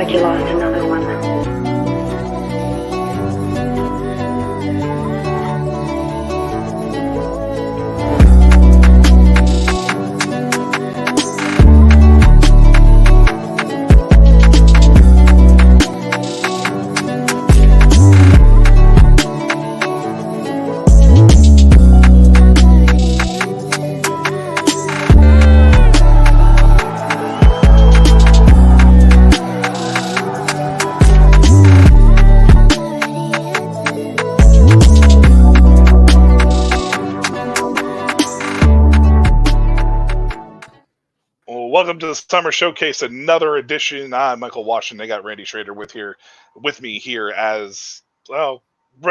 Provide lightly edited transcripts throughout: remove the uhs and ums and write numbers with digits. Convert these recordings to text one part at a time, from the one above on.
like you lost another one. Welcome to the Summer Showcase, another edition. I'm Michael Washington. I got Randy Schrader with me here as well,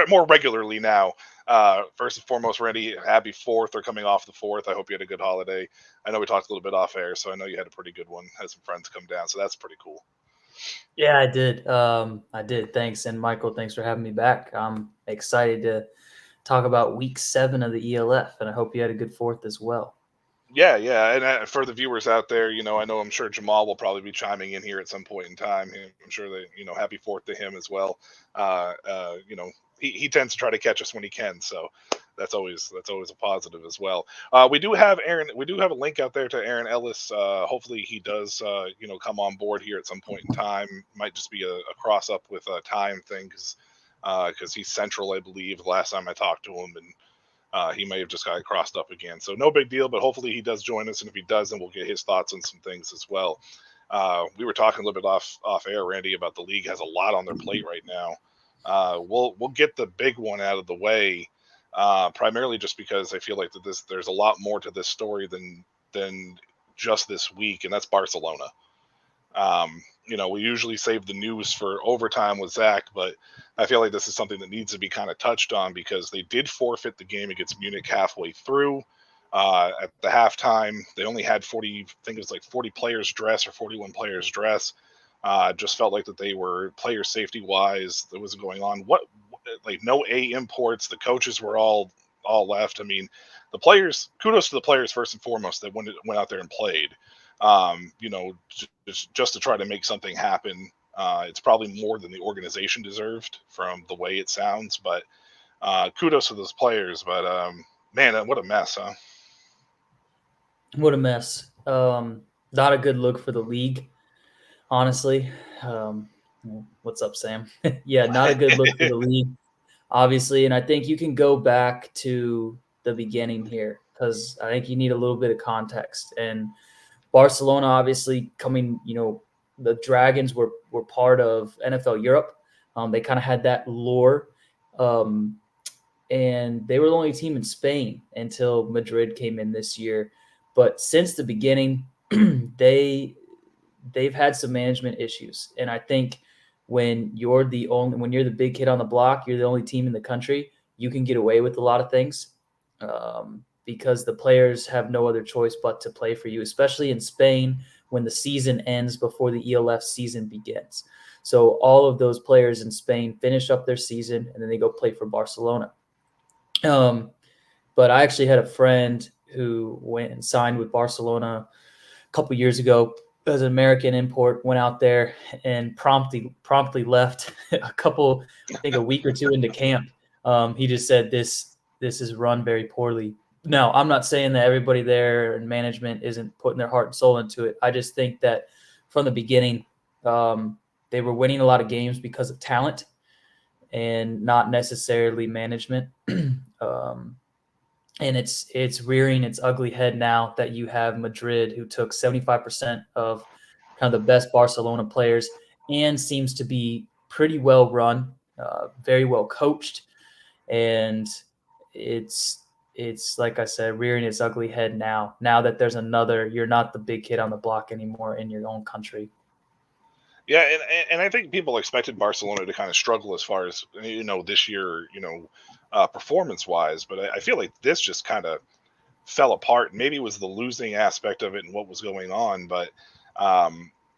more regularly now. First and foremost, Randy, happy 4th or coming off the 4th. I hope you had a good holiday. I know we talked a little bit off air, so I know you had a pretty good one. Had some friends come down, so that's pretty cool. Yeah, I did. I did. Thanks. And Michael, thanks for having me back. I'm excited to talk about week 7 of the ELF, and I hope you had a good 4th as well. Yeah, and for the viewers out there, I'm sure Jamal will probably be chiming in here at some point in time. I'm sure that happy 4th to him as well. He tends to try to catch us when he can, so that's always a positive as well. We do have a link out there to Aaron Ellis. Hopefully he does come on board here at some point in time. Might just be a cross up with a time thing because he's central, I believe. The last time I talked to him, and he may have just got crossed up again. So no big deal, but hopefully he does join us. And if he does, then we'll get his thoughts on some things as well. We were talking a little bit off air, Randy, about the league has a lot on their plate right now. We'll get the big one out of the way, primarily just because I feel like there's a lot more to this story than just this week, and that's Barcelona. We usually save the news for overtime with Zach, but I feel like this is something that needs to be kind of touched on because they did forfeit the game against Munich halfway through. At the halftime, they only had 40 players dress or 41 players dress. Just felt like that they were player safety wise. That was going on. Like no A imports. The coaches were all left. I mean, the players. Kudos to the players first and foremost that went out there and played. Just to try to make something happen. It's probably more than the organization deserved from the way it sounds, but kudos to those players. But man, what a mess, huh? What a mess. Not a good look for the league, honestly. What's up, Sam? Yeah, not a good look for the league, obviously. And I think you can go back to the beginning here because I think you need a little bit of context. And Barcelona, obviously, coming, the Dragons were part of NFL Europe. They kind of had that lore. And they were the only team in Spain until Madrid came in this year. But since the beginning, they've had some management issues. And I think when you're the big kid on the block, you're the only team in the country, you can get away with a lot of things. Because the players have no other choice but to play for you, especially in Spain when the season ends before the ELF season begins. So all of those players in Spain finish up their season and then they go play for Barcelona. But I actually had a friend who went and signed with Barcelona a couple years ago as an American import, went out there and promptly left a week or two into camp. He just said this is run very poorly. Now, I'm not saying that everybody there and management isn't putting their heart and soul into it. I just think that from the beginning, they were winning a lot of games because of talent and not necessarily management. And it's rearing its ugly head now that you have Madrid, who took 75% of kind of the best Barcelona players and seems to be pretty well run, very well coached. And it's like I said, rearing its ugly head now that there's you're not the big kid on the block anymore in your own country. Yeah, and I think people expected Barcelona to kind of struggle as far as this year, performance wise, but I feel like this just kind of fell apart. Maybe it was the losing aspect of it and what was going on, but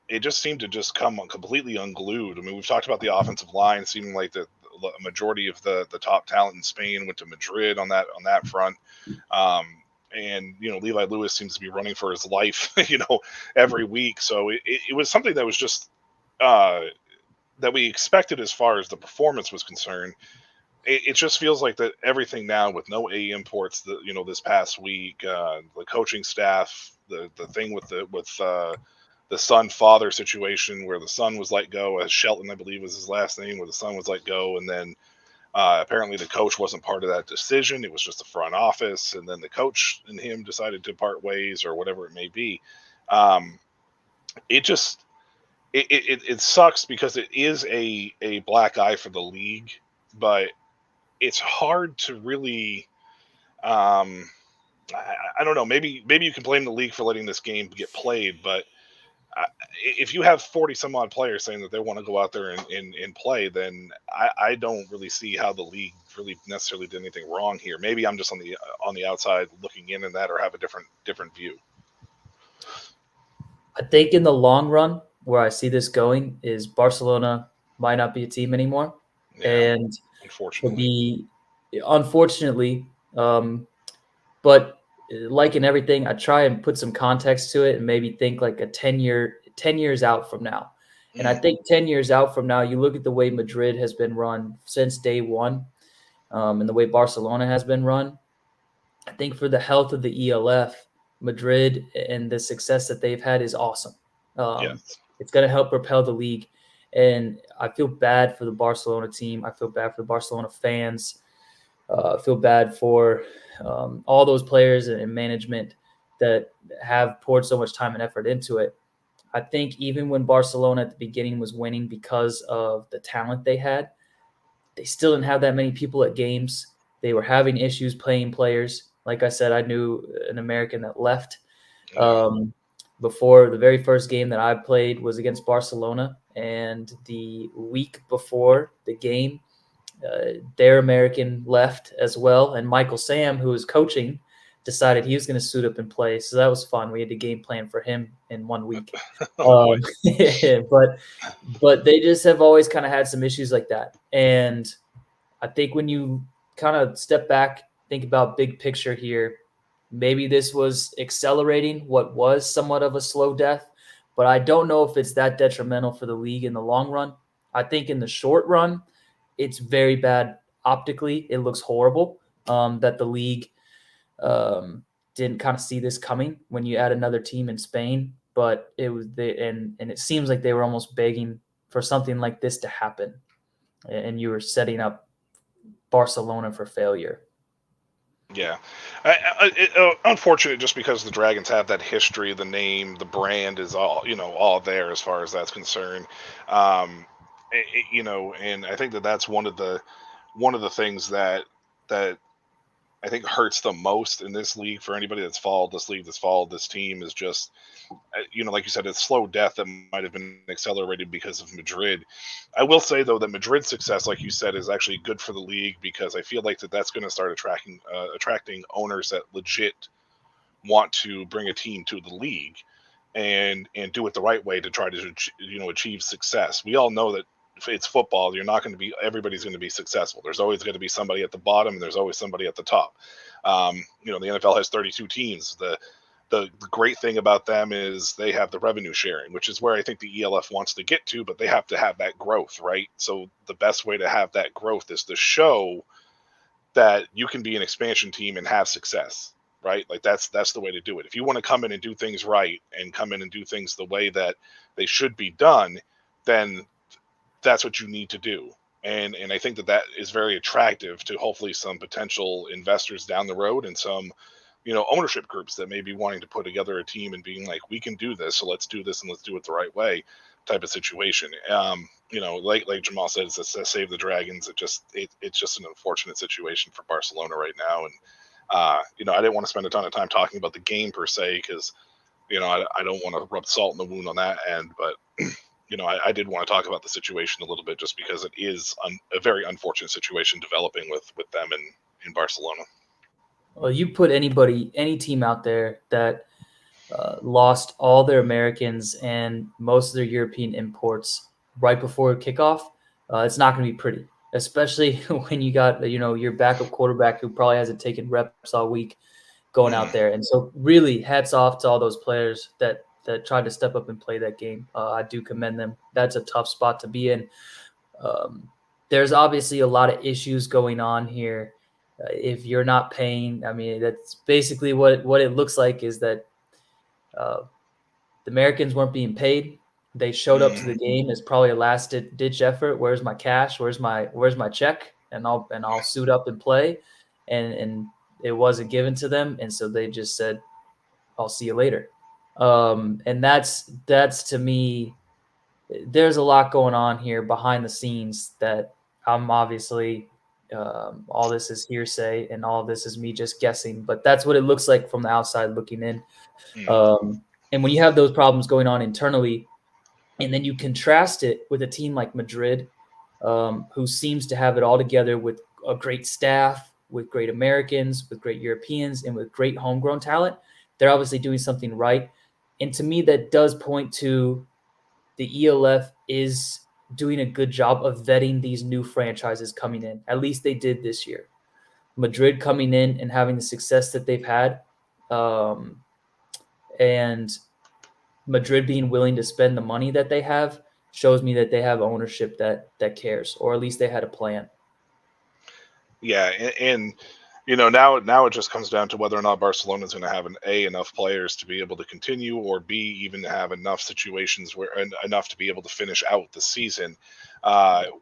it just seemed to just come completely unglued. I mean, we've talked about the offensive line seeming like the majority of the top talent in Spain went to Madrid on that front. And Levi Lewis seems to be running for his life, every week. So it was something that was just that we expected as far as the performance was concerned. It just feels like that everything now with no A imports. This past week, the coaching staff, the thing with the son father situation where the son was let go, as Shelton I believe was his last name, where the son was let go, and then apparently the coach wasn't part of that decision. It was just the front office, and then the coach and him decided to part ways or whatever it may be. Um, it just it sucks because it is a black eye for the league, but it's hard to really I don't know. Maybe you can blame the league for letting this game get played, but if you have 40 some odd players saying that they want to go out there and play, then I don't really see how the league really necessarily did anything wrong here. Maybe I'm just on the outside looking in that, or have a different view. I think in the long run, where I see this going is Barcelona might not be a team anymore, and unfortunately, but like in everything, I try and put some context to it and maybe think like 10 years out from now. And I think 10 years out from now, you look at the way Madrid has been run since day one, and the way Barcelona has been run. I think for the health of the ELF, Madrid and the success that they've had is awesome. Yes. It's going to help propel the league. And I feel bad for the Barcelona team. I feel bad for the Barcelona fans. I feel bad for all those players and management that have poured so much time and effort into it. I think even when Barcelona at the beginning was winning because of the talent they had, they still didn't have that many people at games. They were having issues playing players. Like I said, I knew an American that left before the very first game that I played was against Barcelona. And the week before the game, their American left as well. And Michael Sam, who was coaching, decided he was going to suit up and play. So that was fun. We had a game plan for him in 1 week. But they just have always kind of had some issues like that. And I think when you kind of step back, think about big picture here, maybe this was accelerating what was somewhat of a slow death, but I don't know if it's that detrimental for the league in the long run. I think in the short run, it's very bad optically. It looks horrible that the league didn't kind of see this coming when you add another team in Spain, but it was and it seems like they were almost begging for something like this to happen, and you were setting up Barcelona for failure. Yeah, unfortunate just because the Dragons have that history, the name, the brand is all there as far as that's concerned. And I think that's one of the things that I think hurts the most in this league for anybody that's followed this league, that's followed this team, is just, like you said, it's slow death that might have been accelerated because of Madrid. I will say, though, that Madrid's success, like you said, is actually good for the league, because I feel like that's going to start attracting owners that legit want to bring a team to the league and do it the right way to try to achieve success. We all know that it's football. Everybody's going to be successful. There's always going to be somebody at the bottom, and there's always somebody at the top. The NFL has 32 teams. The great thing about them is they have the revenue sharing, which is where I think the ELF wants to get to, but they have to have that growth, right? So the best way to have that growth is to show that you can be an expansion team and have success, right? Like that's the way to do it. If you want to come in and do things right and come in and do things the way that they should be done, then that's what you need to do. And I think that is very attractive to hopefully some potential investors down the road, and some, ownership groups that may be wanting to put together a team and being like, we can do this, so let's do this and let's do it the right way type of situation. Like Jamal said, it's a save the Dragons. It's just an unfortunate situation for Barcelona right now. And, I didn't want to spend a ton of time talking about the game per se, because, I don't want to rub salt in the wound on that end, but I did want to talk about the situation a little bit, just because it is a very unfortunate situation developing with them in Barcelona. Well, you put any team out there that lost all their Americans and most of their European imports right before kickoff, it's not going to be pretty, especially when you got, your backup quarterback who probably hasn't taken reps all week going out there. And so really hats off to all those players that tried to step up and play that game. I do commend them. That's a tough spot to be in. There's obviously a lot of issues going on here. If you're not paying, I mean, that's basically what it looks like is that the Americans weren't being paid. They showed up to the game as probably a last ditch effort. Where's my cash? Where's my check? And I'll suit up and play. And it wasn't given to them, and so they just said, "I'll see you later." And that's to me. There's a lot going on here behind the scenes that I'm obviously. All this is hearsay, and all this is me just guessing. But that's what it looks like from the outside looking in. And when you have those problems going on internally, and then you contrast it with a team like Madrid, who seems to have it all together with a great staff, with great Americans, with great Europeans, and with great homegrown talent, they're obviously doing something right. And to me, that does point to the ELF is doing a good job of vetting these new franchises coming in. At least they did this year. Madrid coming in and having the success that they've had, and Madrid being willing to spend the money that they have shows me that they have ownership that cares, or at least they had a plan. Yeah, and now it just comes down to whether or not Barcelona is going to have enough players to be able to continue, or B, even have enough situations where enough to be able to finish out the season.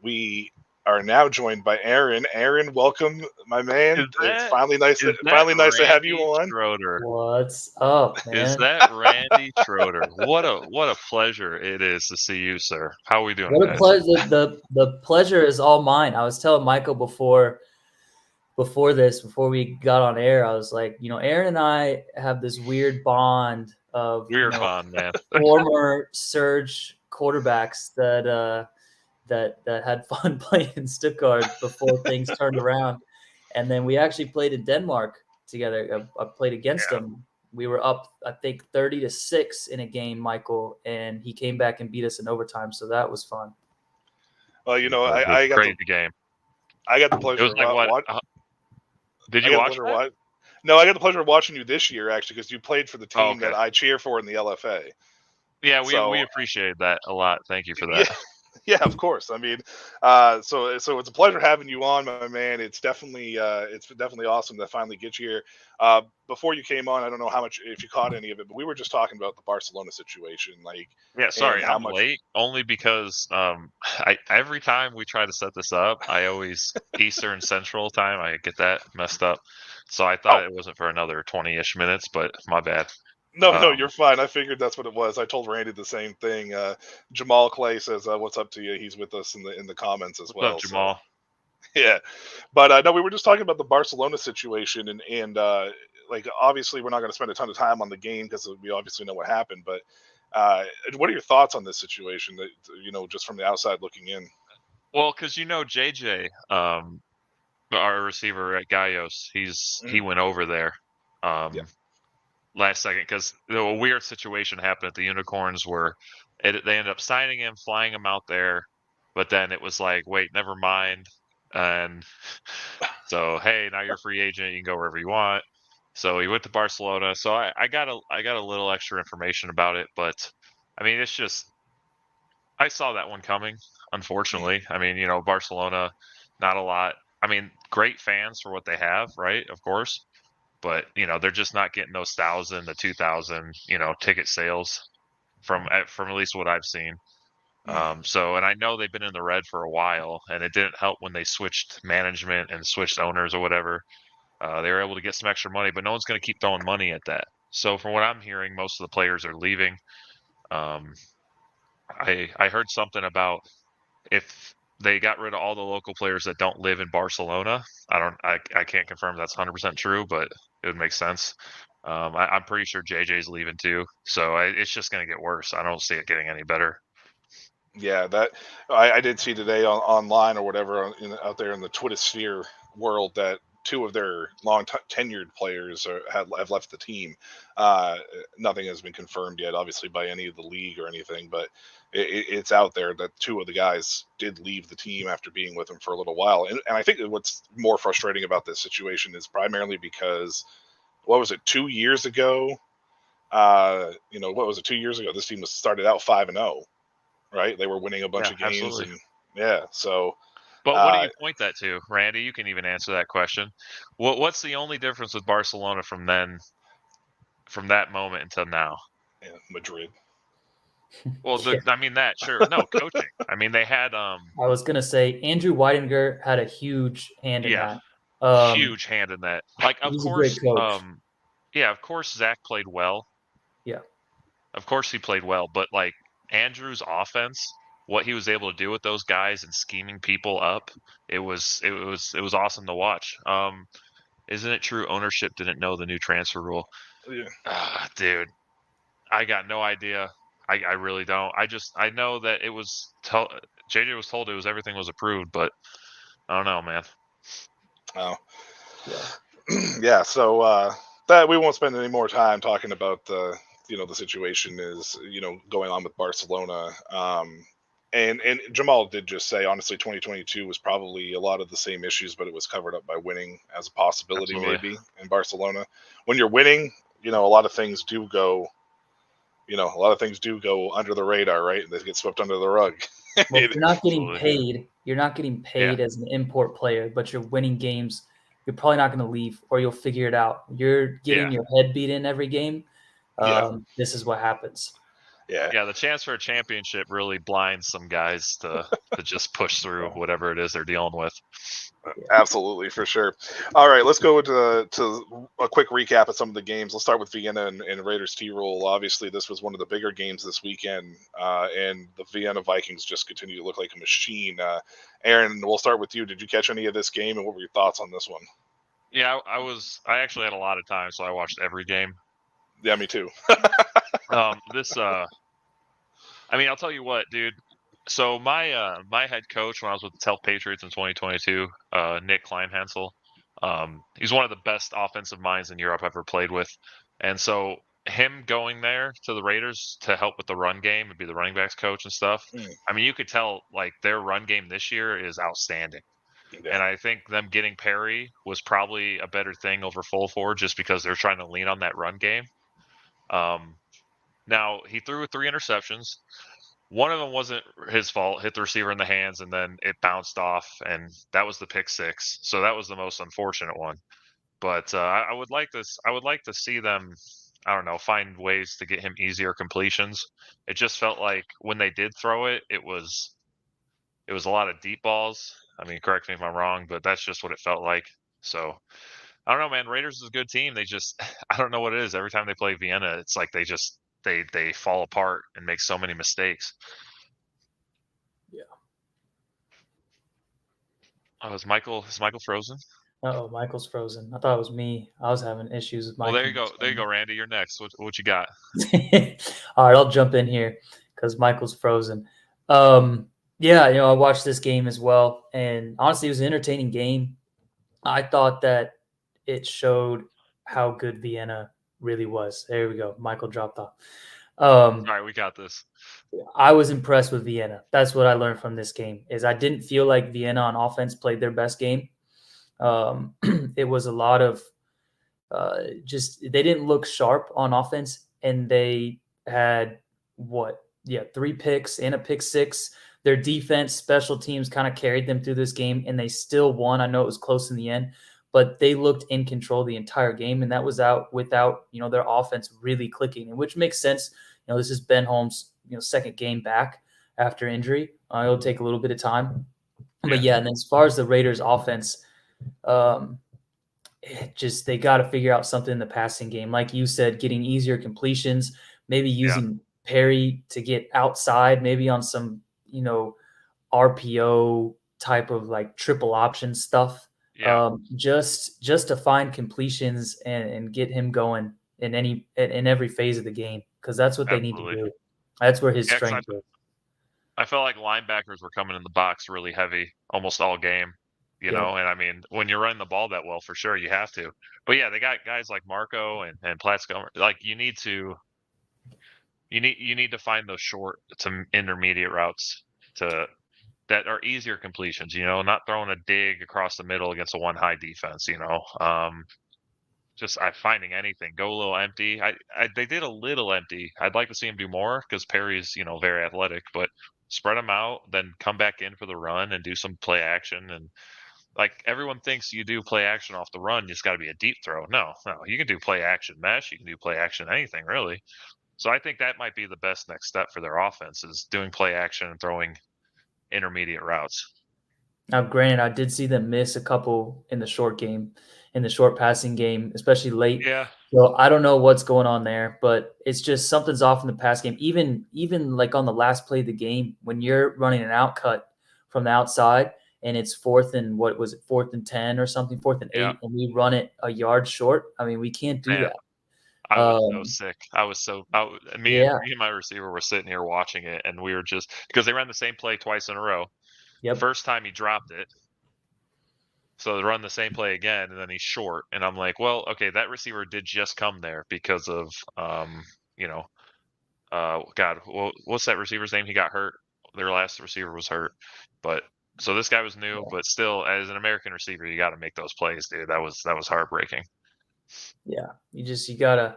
We are now joined by Aaron. Aaron, welcome, my man. It's finally nice to have you on. Schroeder. What's up, man? Is that Randy Schroeder? What a pleasure it is to see you, sir. How are we doing? What a pleasure! The pleasure is all mine. I was telling Michael before we got on air, I was like, Aaron and I have this weird bond of bond, man. Former Surge quarterbacks that had fun playing in Stuttgart before things turned around. And then we actually played in Denmark together. I played against him. We were up, I think, 30-6 in a game, Michael, and he came back and beat us in overtime. So that was fun. Well, I got crazy game. I got the pleasure. It was like did you watch that? No, I got the pleasure of watching you this year, actually, because you played for the team that I cheer for in the LFA. Yeah, we appreciate that a lot. Thank you for that. Yeah, of course. I mean, so it's a pleasure having you on, my man. It's definitely awesome to finally get you here. Before you came on, I don't know if you caught any of it, but we were just talking about the Barcelona situation. Sorry, I'm late only because every time we try to set this up, I always Eastern Central time. I get that messed up, so I thought it wasn't for another 20-ish minutes, but my bad. No, you're fine. I figured that's what it was. I told Randy the same thing. Jamal Clay says, "What's up to you?" He's with us in the comments as well. What's up, Jamal? So, yeah, but no, we were just talking about the Barcelona situation, and obviously we're not going to spend a ton of time on the game because we obviously know what happened. But what are your thoughts on this situation? That just from the outside looking in. Well, because JJ, our receiver at Gallos, he went over there. Last second, because a weird situation happened at the Unicorns where they ended up signing him, flying him out there, but then it was like, wait, never mind. And so, hey, now you're a free agent. You can go wherever you want. So he went to Barcelona. So I got a little extra information about it, but I mean, it's just I saw that one coming. Unfortunately, I mean, Barcelona, not a lot. I mean, great fans for what they have, right? Of course. But they're just not getting those 1,000 to 2,000 ticket sales from at least what I've seen. So, and I know they've been in the red for a while, and it didn't help when they switched management and switched owners or whatever. They were able to get some extra money, but no one's going to keep throwing money at that. So, from what I'm hearing, most of the players are leaving. I heard something about if they got rid of all the local players that don't live in Barcelona. I can't confirm that's 100% true, but it would make sense. I'm pretty sure JJ's leaving too, so it's just going to get worse. I don't see it getting any better. Yeah, that I did see today online or whatever out there in the Twitter sphere world that two of their long tenured players have left the team. Nothing has been confirmed yet, obviously, by any of the league or anything, but it's out there that two of the guys did leave the team after being with them for a little while. And I think that what's more frustrating about this situation is primarily because, 2 years ago, What was it, 2 years ago? This team was started out 5-0, right? They were winning a bunch of games, absolutely. and yeah. So, But what do you point that to, Randy? You can even answer that question. What's the only difference with Barcelona from that moment until now? yeah, Madrid. Well, Yeah. I mean that sure. No, coaching. I mean they had I was gonna say Andrew Weidinger had a huge hand in yeah, that. huge hand in that. Like of He's a great course, coach. yeah, of course Zach played well. Yeah. Of course he played well, but like Andrew's offense, what he was able to do with those guys and scheming people up, it was awesome to watch. Isn't it true ownership didn't know the new transfer rule? Yeah. Dude, I got no idea. I really don't. I know that it was JJ was told everything was approved, but I don't know, man. Oh. Yeah. Yeah. So that we won't spend any more time talking about the situation is going on with Barcelona. And Jamal did just say, honestly, 2022 was probably a lot of the same issues, but it was covered up by winning as a possibility, Absolutely. maybe in Barcelona. When you're winning, a lot of things do go. A lot of things do go under the radar, right? They get swept under the rug. Well, if Absolutely. you're not getting paid as an import player, but you're winning games, you're probably not going to leave, or you'll figure it out. You're getting your head beat in every game. Yeah. This is what happens. Yeah, the chance for a championship really blinds some guys to just push through whatever it is they're dealing with. Absolutely, for sure. All right, let's go to a quick recap of some of the games. Let's start with Vienna and Raiders T-Roll. Obviously, this was one of the bigger games this weekend, and the Vienna Vikings just continue to look like a machine. Aaron, we'll start with you. Did you catch any of this game, and what were your thoughts on this one? Yeah, I actually had a lot of time, so I watched every game. Yeah, me too. I mean, I'll tell you what, dude. So my head coach when I was with the Tell Patriots in 2022, Nick Kleinhansel, he's one of the best offensive minds in Europe I've ever played with, and so him going there to the Raiders to help with the run game and be the running backs coach and stuff. I mean, you could tell like their run game this year is outstanding. Yeah. And I think them getting Perry was probably a better thing over Fulford just because they're trying to lean on that run game. Now he threw 3 interceptions. One of them wasn't his fault, hit the receiver in the hands, and then it bounced off, and that was the pick 6. So that was the most unfortunate one. But I would like this. I would like to see them. I don't know, find ways to get him easier completions. It just felt like when they did throw it, it was a lot of deep balls. I mean, correct me if I'm wrong, but that's just what it felt like. So I don't know, man. Raiders is a good team. They just I don't know what it is. Every time they play Vienna, it's like they fall apart and make so many mistakes. Yeah. Oh, is Michael frozen? Oh, Michael's frozen. I thought it was me. I was having issues with my. Well, there you go. There you go, Randy. You're next. What you got? All right, I'll jump in here because Michael's frozen. Yeah, I watched this game as well, and honestly, it was an entertaining game. I thought that it showed how good Vienna really was. There we go. Michael dropped off. All right, we got this. I was impressed with Vienna. That's what I learned from this game. Is I didn't feel like Vienna on offense played their best game. It was a lot of just they didn't look sharp on offense, and they had 3 picks and a pick 6. Their defense, special teams kind of carried them through this game, and they still won. I know it was close in the end, but they looked in control the entire game, and that was out without their offense really clicking, and which makes sense. This is Ben Holmes' second game back after injury. It'll take a little bit of time, but yeah. And then as far as the Raiders' offense, they got to figure out something in the passing game, like you said, getting easier completions, maybe using Perry to get outside, maybe on some RPO type of like triple option stuff. Just to find completions and get him going in every phase of the game, because that's what they need to do. That's where his strength is. I felt like linebackers were coming in the box really heavy almost all game, and I mean, when you're running the ball that well, for sure you have to. But yeah, they got guys like Marco and Platzko. Like you need to find those short to intermediate routes that are easier completions. Not throwing a dig across the middle against a 1 high defense. just finding anything. Go a little empty. They did a little empty. I'd like to see him do more because Perry's very athletic, but spread them out, then come back in for the run and do some play action. And like everyone thinks you do play action off the run, it's got to be a deep throw. No, you can do play action mesh. You can do play action anything really. So I think that might be the best next step for their offense is doing play action and throwing intermediate routes. Now, granted, I did see them miss a couple in the short passing game, especially late. Yeah. So I don't know what's going on there, but it's just something's off in the pass game. Even like on the last play of the game, when you're running an out cut from the outside and it's 4th and 10 or something, 4th and 8, Yeah. and we run it a yard short. I mean, we can't do that. I was so sick. Me Yeah. and my receiver were sitting here watching it, and we were just because they ran the same play twice in a row. Yep. First time he dropped it, so they run the same play again, and then he's short. And I'm like, well, okay, that receiver did just come there because of God, what's that receiver's name? He got hurt. Their last receiver was hurt, but so this guy was new, but still, as an American receiver, you got to make those plays, dude. That was heartbreaking. Yeah, you gotta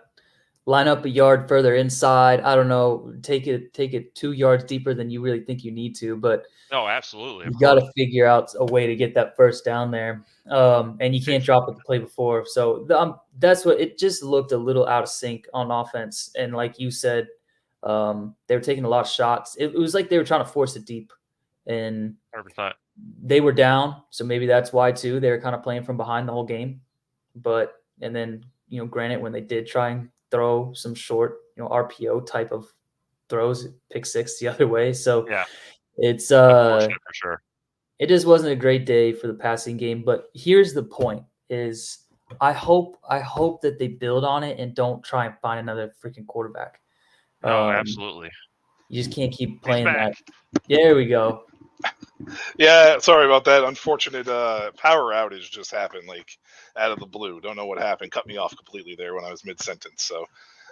line up a yard further inside. I don't know, take it 2 yards deeper than you really think you need to, but no, absolutely, you got to figure out a way to get that first down there, and you can't drop it the play before. So that's what it just looked a little out of sync on offense, and like you said, they were taking a lot of shots. It was like they were trying to force it deep, and 100%. They were down, so maybe that's why too. They were kind of playing from behind the whole game, and then granted, when they did try and throw some short, RPO type of throws, pick six the other way. So yeah, it's unfortunate for sure. It just wasn't a great day for the passing game. But here's the point: is I hope that they build on it and don't try and find another freaking quarterback. No, absolutely. You just can't keep playing that. There we go. Yeah, sorry about that. Unfortunate power outage just happened, like out of the blue. Don't know what happened. Cut me off completely there when I was mid-sentence. So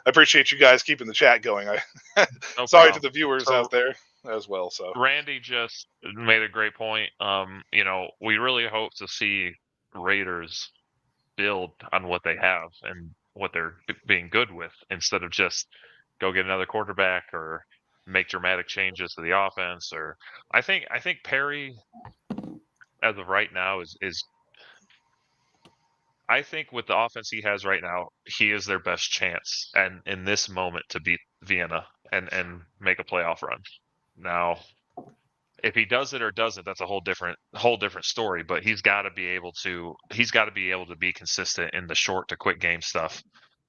I appreciate you guys keeping the chat going. Sorry to the viewers out there as well. So Randy just made a great point. We really hope to see Raiders build on what they have and what they're being good with instead of just go get another quarterback or make dramatic changes to the offense. Or I think Perry, as of right now, is I think with the offense he has right now, he is their best chance and in this moment to beat Vienna and make a playoff run. Now, if he does it or doesn't, that's a whole different story. But he's got to be able to be consistent in the short to quick game stuff.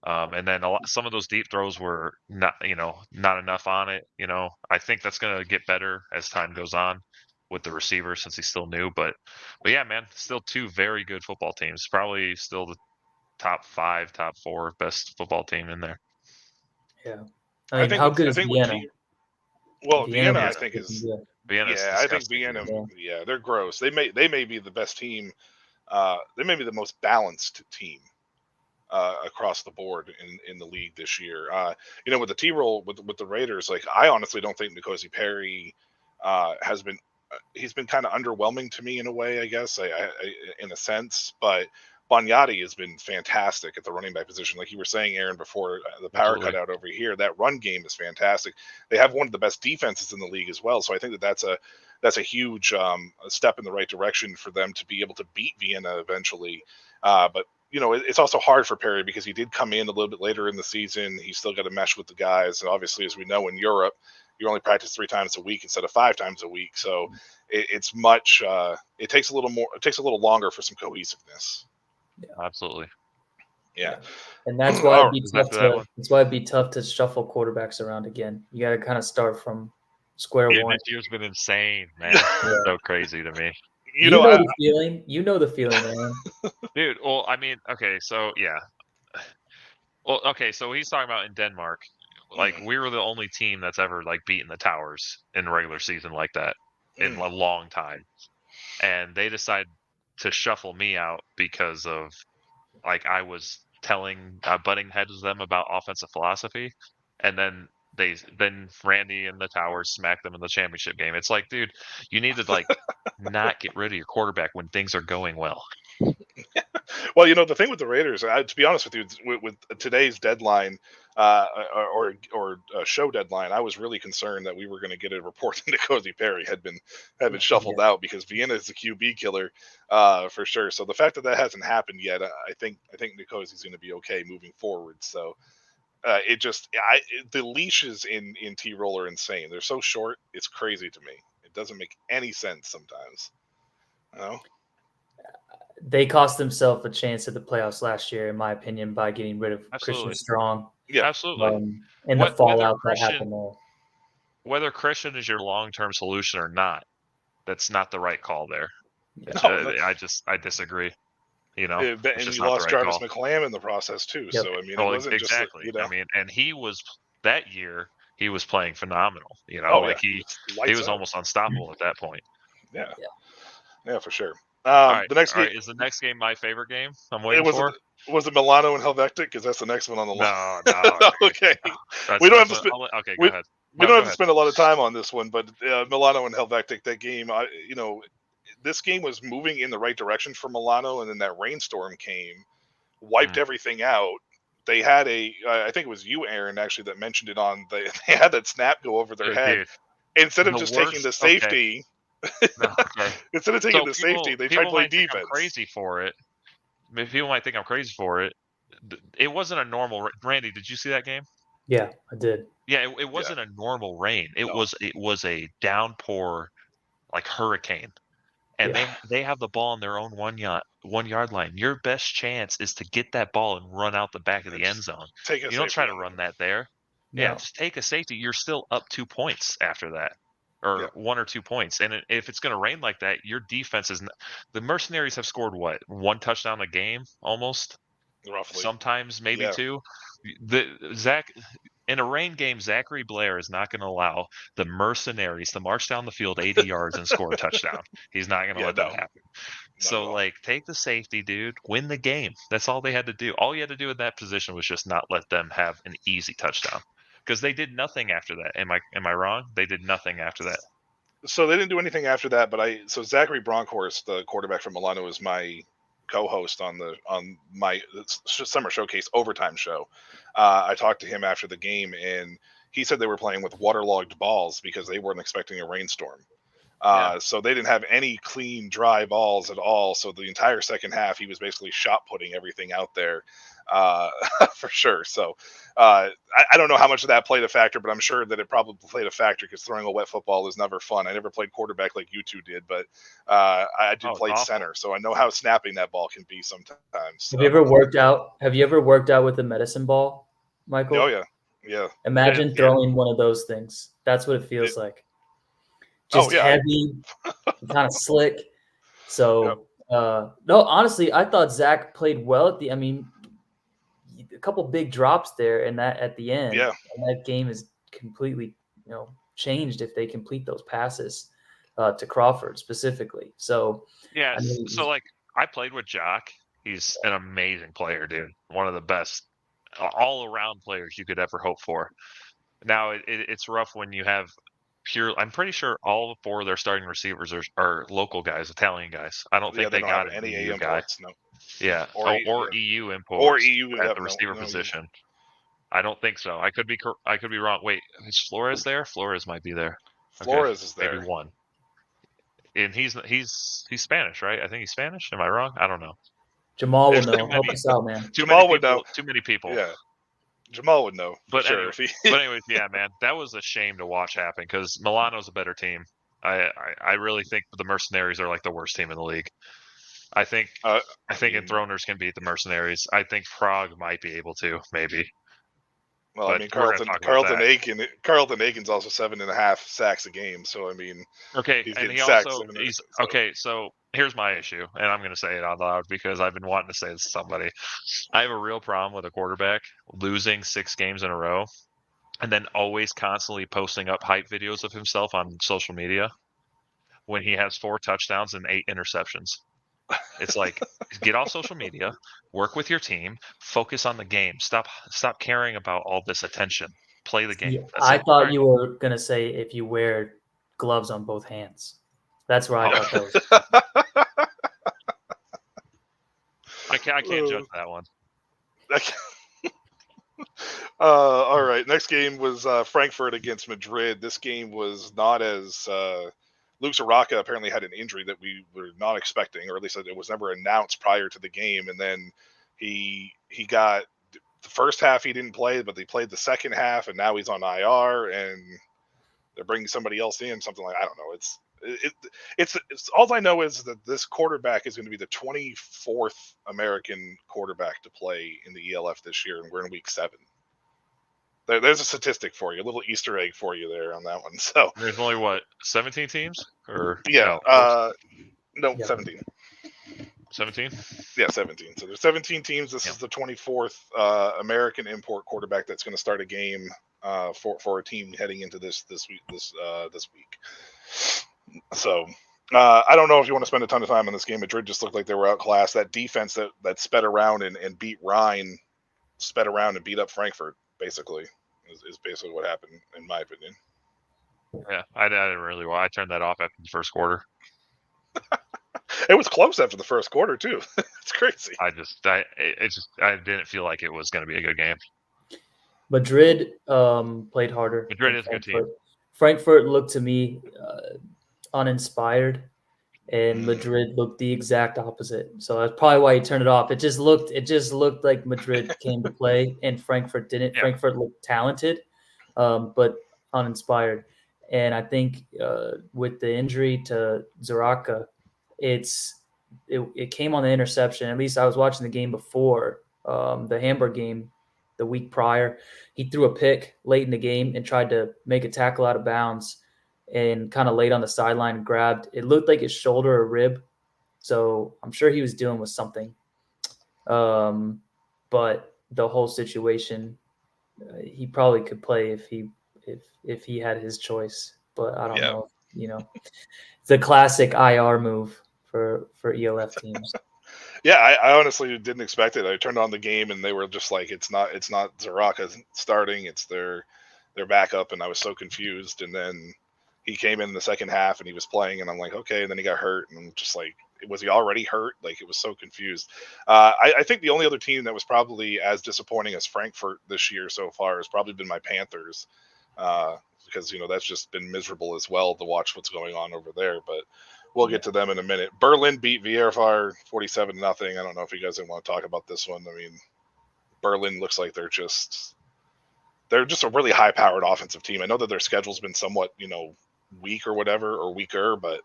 And then some of those deep throws were not enough on it. I think that's going to get better as time goes on with the receiver since he's still new. But yeah, man, still two very good football teams. Probably still the top 5, top 4 best football team in there. Yeah, I mean, how good is Vienna? Vienna, I think is. Yeah, I think Vienna. Yeah, they're gross. They may be the best team. They may be the most balanced team across the board in the league this year. With the T-roll with the Raiders, like I honestly don't think N'Kosi Perry has been. He's been kind of underwhelming to me in a way, I guess, in a sense. But Bonyati has been fantastic at the running back position. Like you were saying, Aaron, before the power cutout over here, that run game is fantastic. They have one of the best defenses in the league as well. So I think that's a huge step in the right direction for them to be able to beat Vienna eventually. But it's also hard for Perry because he did come in a little bit later in the season. He's still got to mesh with the guys. And obviously, as we know, in Europe, you only practice 3 times a week instead of 5 times a week. So it's much, it takes a little longer for some cohesiveness. Yeah, absolutely. Yeah. And that's why it'd be tough to shuffle quarterbacks around again. You got to kind of start from square one. This year's been insane, man. So crazy to me. You know the feeling. You know the feeling, man. Dude, well, I mean, okay, so yeah. Well, okay, so he's talking about in Denmark. Like we were the only team that's ever like beaten the Towers in regular season like that in a long time. And they decided to shuffle me out because of like I was butting heads with them about offensive philosophy, and then Randy and the Towers smacked them in the championship game. It's like, dude, you need to like not get rid of your quarterback when things are going well. Well, the thing with the Raiders, to be honest with you, with today's deadline or show deadline, I was really concerned that we were going to get a report that N'Kosi Perry had been shuffled out, because Vienna is a QB killer for sure. So the fact that hasn't happened yet, I think N'Kosi's going to be okay moving forward. So the leashes in T-Roll are insane. They're so short, it's crazy to me. It doesn't make any sense sometimes. They cost themselves a chance at the playoffs last year, in my opinion, by getting rid of Christian Strong. Yeah, absolutely. And the fallout that happened there. Whether Christian is your long-term solution or not, that's not the right call there. I disagree. And you lost Travis McClam in the process too. Yep. So it wasn't exactly. Just, and he was that year. He was playing phenomenal. He was almost unstoppable at that point. Yeah, for sure. Right, the next game is the next game my favorite game. I'm waiting for. Was it Milano and Helvetic? Because that's the next one on the list. No. Okay. We don't have to spend. Okay, go ahead. We don't have to spend a lot of time on this one, but Milano and Helvetic, that game, this game was moving in the right direction for Milano, and then that rainstorm came, wiped everything out. They had I think it was you, Aaron, actually, that mentioned it on. They had that snap go over their head. Dude, instead of just taking the safety. Instead of taking the safety, they tried to play defense. I'm crazy for it. People might think I'm crazy for it. It wasn't a normal. Randy, did you see that game? Yeah, I did. Yeah, it wasn't a normal rain. It was a downpour, like hurricane, and they have the ball on their own 1 yard line. Your best chance is to get that ball and run out the back of the end zone. You don't try to run that there. No. Yeah, just take a safety. You're still up 2 points after that. Or 1 or 2 points. And if it's going to rain like that, your defense is – the Mercenaries have scored, what, 1 touchdown a game almost? Roughly. Sometimes maybe 2. In a rain game, Zachary Blair is not going to allow the Mercenaries to march down the field 80 yards and score a touchdown. He's not going to let that happen. So, take the safety, dude. Win the game. That's all they had to do. All you had to do in that position was just not let them have an easy touchdown. Because they did nothing after that. Am I wrong? They did nothing after that. So they didn't do anything after that. But Zachary Bronkhorst, the quarterback from Milano, is my co-host on my Summer Showcase overtime show. I talked to him after the game, and he said they were playing with waterlogged balls because they weren't expecting a rainstorm. So they didn't have any clean, dry balls at all. So the entire second half, he was basically shot putting everything out there, for sure. So I don't know how much of that played a factor, but I'm sure that it probably played a factor, because throwing a wet football is never fun. I never played quarterback like you two did, but I did play center, so I know how snapping that ball can be sometimes. So. Have you ever worked out with a medicine ball, Michael? Oh yeah. Imagine throwing one of those things. That's what it feels like. Just heavy, kind of slick. So, no, honestly, I thought Zach played well at a couple big drops there, and that at the end. Yeah. And that game is completely, changed if they complete those passes to Crawford specifically. So, yeah. I played with Jock. He's an amazing player, dude. One of the best all-around players you could ever hope for. Now, it's rough when you have I'm pretty sure all 4 of their starting receivers are local guys, Italian guys. I don't think they got any EU imports. No. Yeah, or EU imports or EU at the receiver position. I don't think so. I could be wrong. Wait, is Flores there? Flores might be there. Flores is there. Maybe 1. And he's Spanish, right? I think he's Spanish. Am I wrong? I don't know. Jamal would know. Help us out, man. Jamal would know. Too many people. Yeah. Jamal would know. But anyways, yeah, man, that was a shame to watch happen, because Milano's a better team. I really think the Mercenaries are like the worst team in the league. I think Enthroners can beat the Mercenaries. I think Prague might be able to, maybe. Well, but Carlton Aiken's also 7.5 sacks a game. So so here's my issue, and I'm going to say it out loud because I've been wanting to say this to somebody. I have a real problem with a quarterback losing 6 games in a row, and then always constantly posting up hype videos of himself on social media when he has 4 touchdowns and 8 interceptions. It's like, get off social media, work with your team, focus on the game. Stop caring about all this attention. Play the game. Yeah, I thought you were going to say if you wear gloves on both hands. That's where I thought that was. can't judge that one. All right. Next game was Frankfurt against Madrid. This game was not as Luke Zaraka apparently had an injury that we were not expecting, or at least it was never announced prior to the game. And then he got the first half he didn't play, but they played the second half, and now he's on IR, and they're bringing somebody else in. Something like, I don't know. It's all I know is that this quarterback is going to be the 24th American quarterback to play in the ELF this year, and we're in week 7. There's a statistic for you, a little Easter egg for you there on that one. So there's only 17 teams, or yeah, Yeah. 17. 17. Yeah, 17. So there's 17 teams. This is the 24th American import quarterback that's going to start a game for a team heading into this week. So I don't know if you want to spend a ton of time on this game. Madrid just looked like they were outclassed. That defense that sped around and beat Rhine, sped around and beat up Frankfurt, basically, is basically what happened, in my opinion. Yeah, I didn't really. Well, I turned that off after the first quarter. It was close after the first quarter too. It's crazy. I didn't feel like it was going to be a good game. Madrid played harder. Madrid is a good team. Frankfurt looked to me uninspired, and Madrid looked the exact opposite. So that's probably why he turned it off. It just looked like Madrid came to play, and Frankfurt didn't. Yeah. Frankfurt looked talented, but uninspired. And I think with the injury to Zaraka, it came on the interception. At least I was watching the game before the Hamburg game the week prior. He threw a pick late in the game and tried to make a tackle out of bounds and kind of laid on the sideline and grabbed. It looked like his shoulder or rib. So I'm sure he was dealing with something. But the whole situation, he probably could play if he had his choice. But I don't know. It's a classic IR move for ELF teams. Yeah, I honestly didn't expect it. I turned on the game and they were just like, it's not Zaraka starting, it's their backup, and I was so confused. And then he came in the second half and he was playing, and I'm like, okay. And then he got hurt, and I'm just like, was he already hurt? Like, it was so confused. I think the only other team that was probably as disappointing as Frankfurt this year so far has probably been my Panthers, because that's just been miserable as well to watch what's going on over there. But we'll get to them in a minute. Berlin beat VRFR 47-0. I don't know if you guys want to talk about this one. I mean, Berlin looks like they're just a really high-powered offensive team. I know that their schedule's been somewhat, weak or whatever, or weaker, but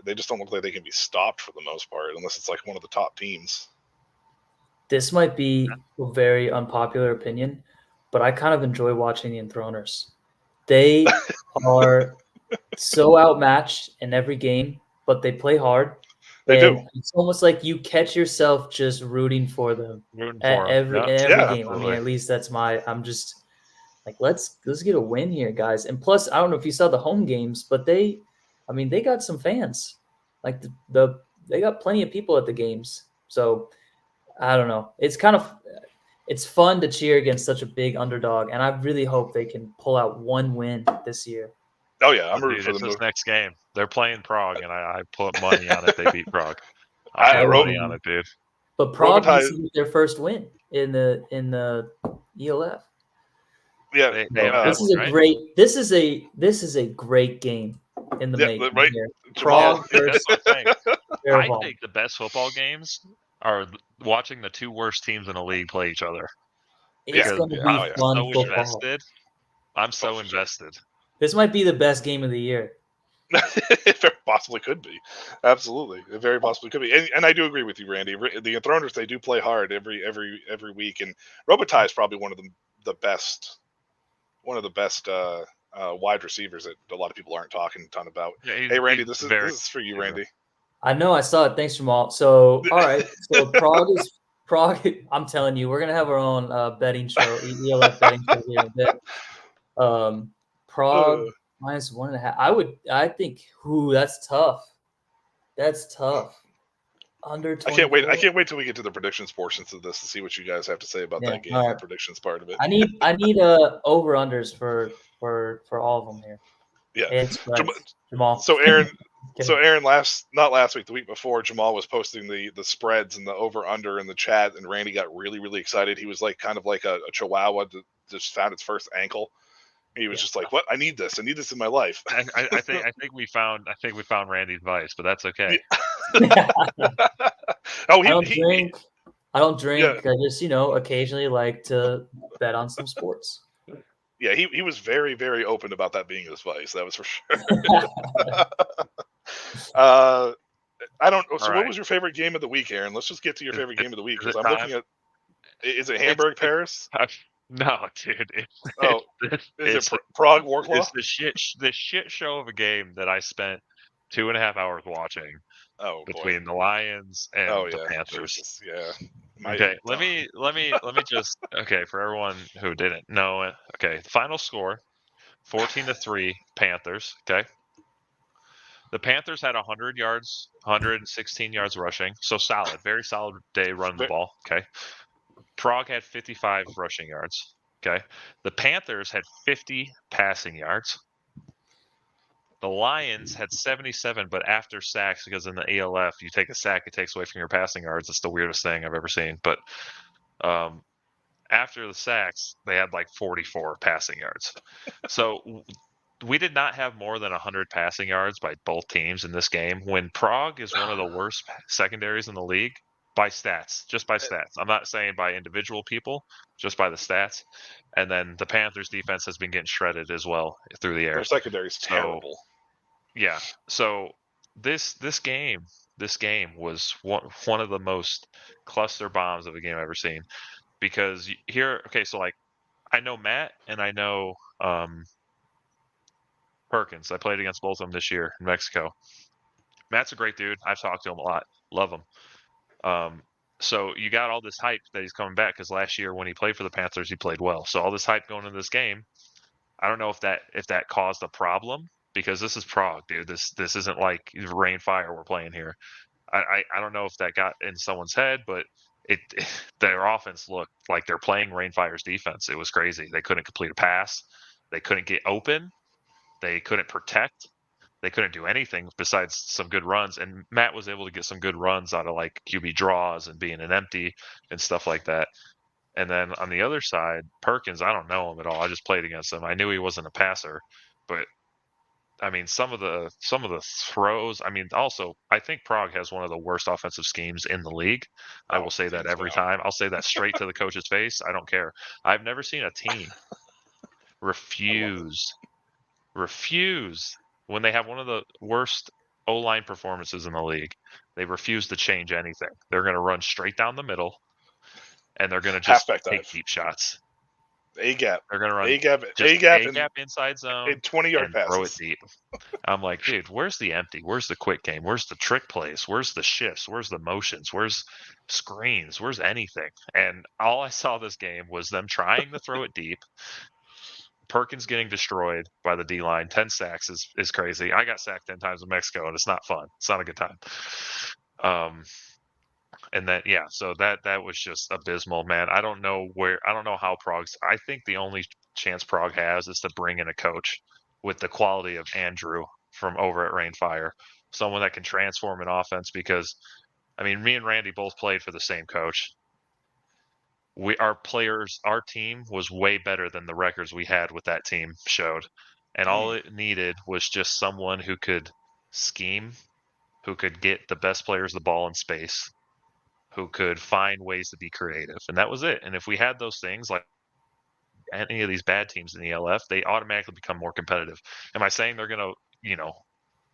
they just don't look like they can be stopped for the most part, unless it's like one of the top teams. This might be a very unpopular opinion, but I kind of enjoy watching the Enthroners. They are so outmatched in every game, but they play hard. They do. It's almost like you catch yourself just rooting for them every game. Absolutely. I mean, at least that's I'm just like, let's get a win here, guys. And plus, I don't know if you saw the home games, but they got some fans. Like they got plenty of people at the games. So I don't know. It's fun to cheer against such a big underdog, and I really hope they can pull out one win this year. Oh yeah, I'm rooting for them. This next game, they're playing Prague, and I put money on it. They beat Prague. I put money on it, dude. But Prague is their first win in the ELF. Yeah, this is a great game in the making. Right, here. Prague. I think the best football games are watching the two worst teams in the league play each other. It's going to be fun football. I'm so invested. This might be the best game of the year. It very possibly could be. Absolutely, it very possibly could be. And I do agree with you, Randy. The Enthroners, they do play hard every week, and Robitaille is probably one of the best wide receivers that a lot of people aren't talking a ton about. Yeah, hey, Randy, this is for you, Randy. I know, I saw it. Thanks, Jamal. So, all right. So Prague. I'm telling you, we're gonna have our own betting show, ELF betting show here in a bit. Prague minus 1.5. I think. That's tough. That's tough. Under 24. I can't wait till we get to the predictions portions of this to see what you guys have to say about that game. Right. The predictions part of it. I need over unders for all of them here. Yeah. Jamal. So Aaron, Okay. So Aaron, not last week, the week before, Jamal was posting the spreads and the over under in the chat, and Randy got really, really excited. He was like kind of like a chihuahua that just found its first ankle. He was just like, "What? I need this. I need this in my life." I think we found Randy's vice, but that's okay. Oh, I don't drink. I don't Yeah. drink. I just, occasionally like to bet on some sports. Yeah, he was very, very open about that being his vice. That was for sure. I don't. So, All what right. was your favorite game of the week, Aaron? Let's just get to your favorite game of the week Is because it I'm time? looking at. Is it Hamburg Paris? No, dude. Is it Prague Warclaw? It's the shit show of a game that I spent 2.5 hours watching. Oh, between the Lions and the Panthers. Jesus, yeah. Okay, let me just for everyone who didn't know. Okay, the final score 14-3 Panthers. Okay. The Panthers had 100 yards, 116 yards rushing. So solid, very solid day running the ball. Okay. Prague had 55 rushing yards. Okay. The Panthers had 50 passing yards. The Lions had 77, but after sacks, because in the ELF, you take a sack, it takes away from your passing yards. It's the weirdest thing I've ever seen. But after the sacks, they had like 44 passing yards. So we did not have more than 100 passing yards by both teams in this game, when Prague is one of the worst secondaries in the league by stats, just by stats. I'm not saying by individual people, just by the stats. And then the Panthers defense has been getting shredded as well through the air. Their secondary is terrible. Yeah. So this game was one of the most cluster bombs of a game I've ever seen, because here, so like I know Matt and I know Perkins. I played against both of them this year in Mexico. Matt's a great dude. I've talked to him a lot. Love him. So you got all this hype that he's coming back, because last year when he played for the Panthers, he played well. So all this hype going into this game, I don't know if that caused a problem, because this is Prague, dude. This isn't like rain fire we're playing here. I don't know if that got in someone's head, but their offense looked like they're playing rain fire's defense. It was crazy. They couldn't complete a pass. They couldn't get open. They couldn't protect. They couldn't do anything besides some good runs. And Matt was able to get some good runs out of like QB draws and being an empty and stuff like that. And then on the other side, Perkins, I don't know him at all. I just played against him. I knew he wasn't a passer, but I mean, some of the throws. I mean, also, I think Prague has one of the worst offensive schemes in the league. I will say that every time. I'll say that straight to the coach's face. I don't care. I've never seen a team refuse when they have one of the worst O-line performances in the league. They refuse to change anything. They're going to run straight down the middle, and they're going to just take deep shots. A-gap. They're going to run A-gap inside zone in 20-yard and passes. throw it deep. I'm like, dude, where's the empty? Where's the quick game? Where's the trick plays? Where's the shifts? Where's the motions? Where's screens? Where's anything? And all I saw this game was them trying to throw it deep. Perkins getting destroyed by the D-line. 10 sacks is crazy. I got sacked 10 times in Mexico, and it's not fun. It's not a good time. And then, so that was just abysmal, man. I don't know how Prague's. I think the only chance Prague has is to bring in a coach with the quality of Andrew from over at Rainfire, someone that can transform an offense, because, I mean, me and Randy both played for the same coach. Our team was way better than the records we had with that team showed. And all it needed was just someone who could scheme, who could get the best players the ball in space, who could find ways to be creative. And that was it. And if we had those things, like any of these bad teams in the ELF, they automatically become more competitive. Am I saying they're going to,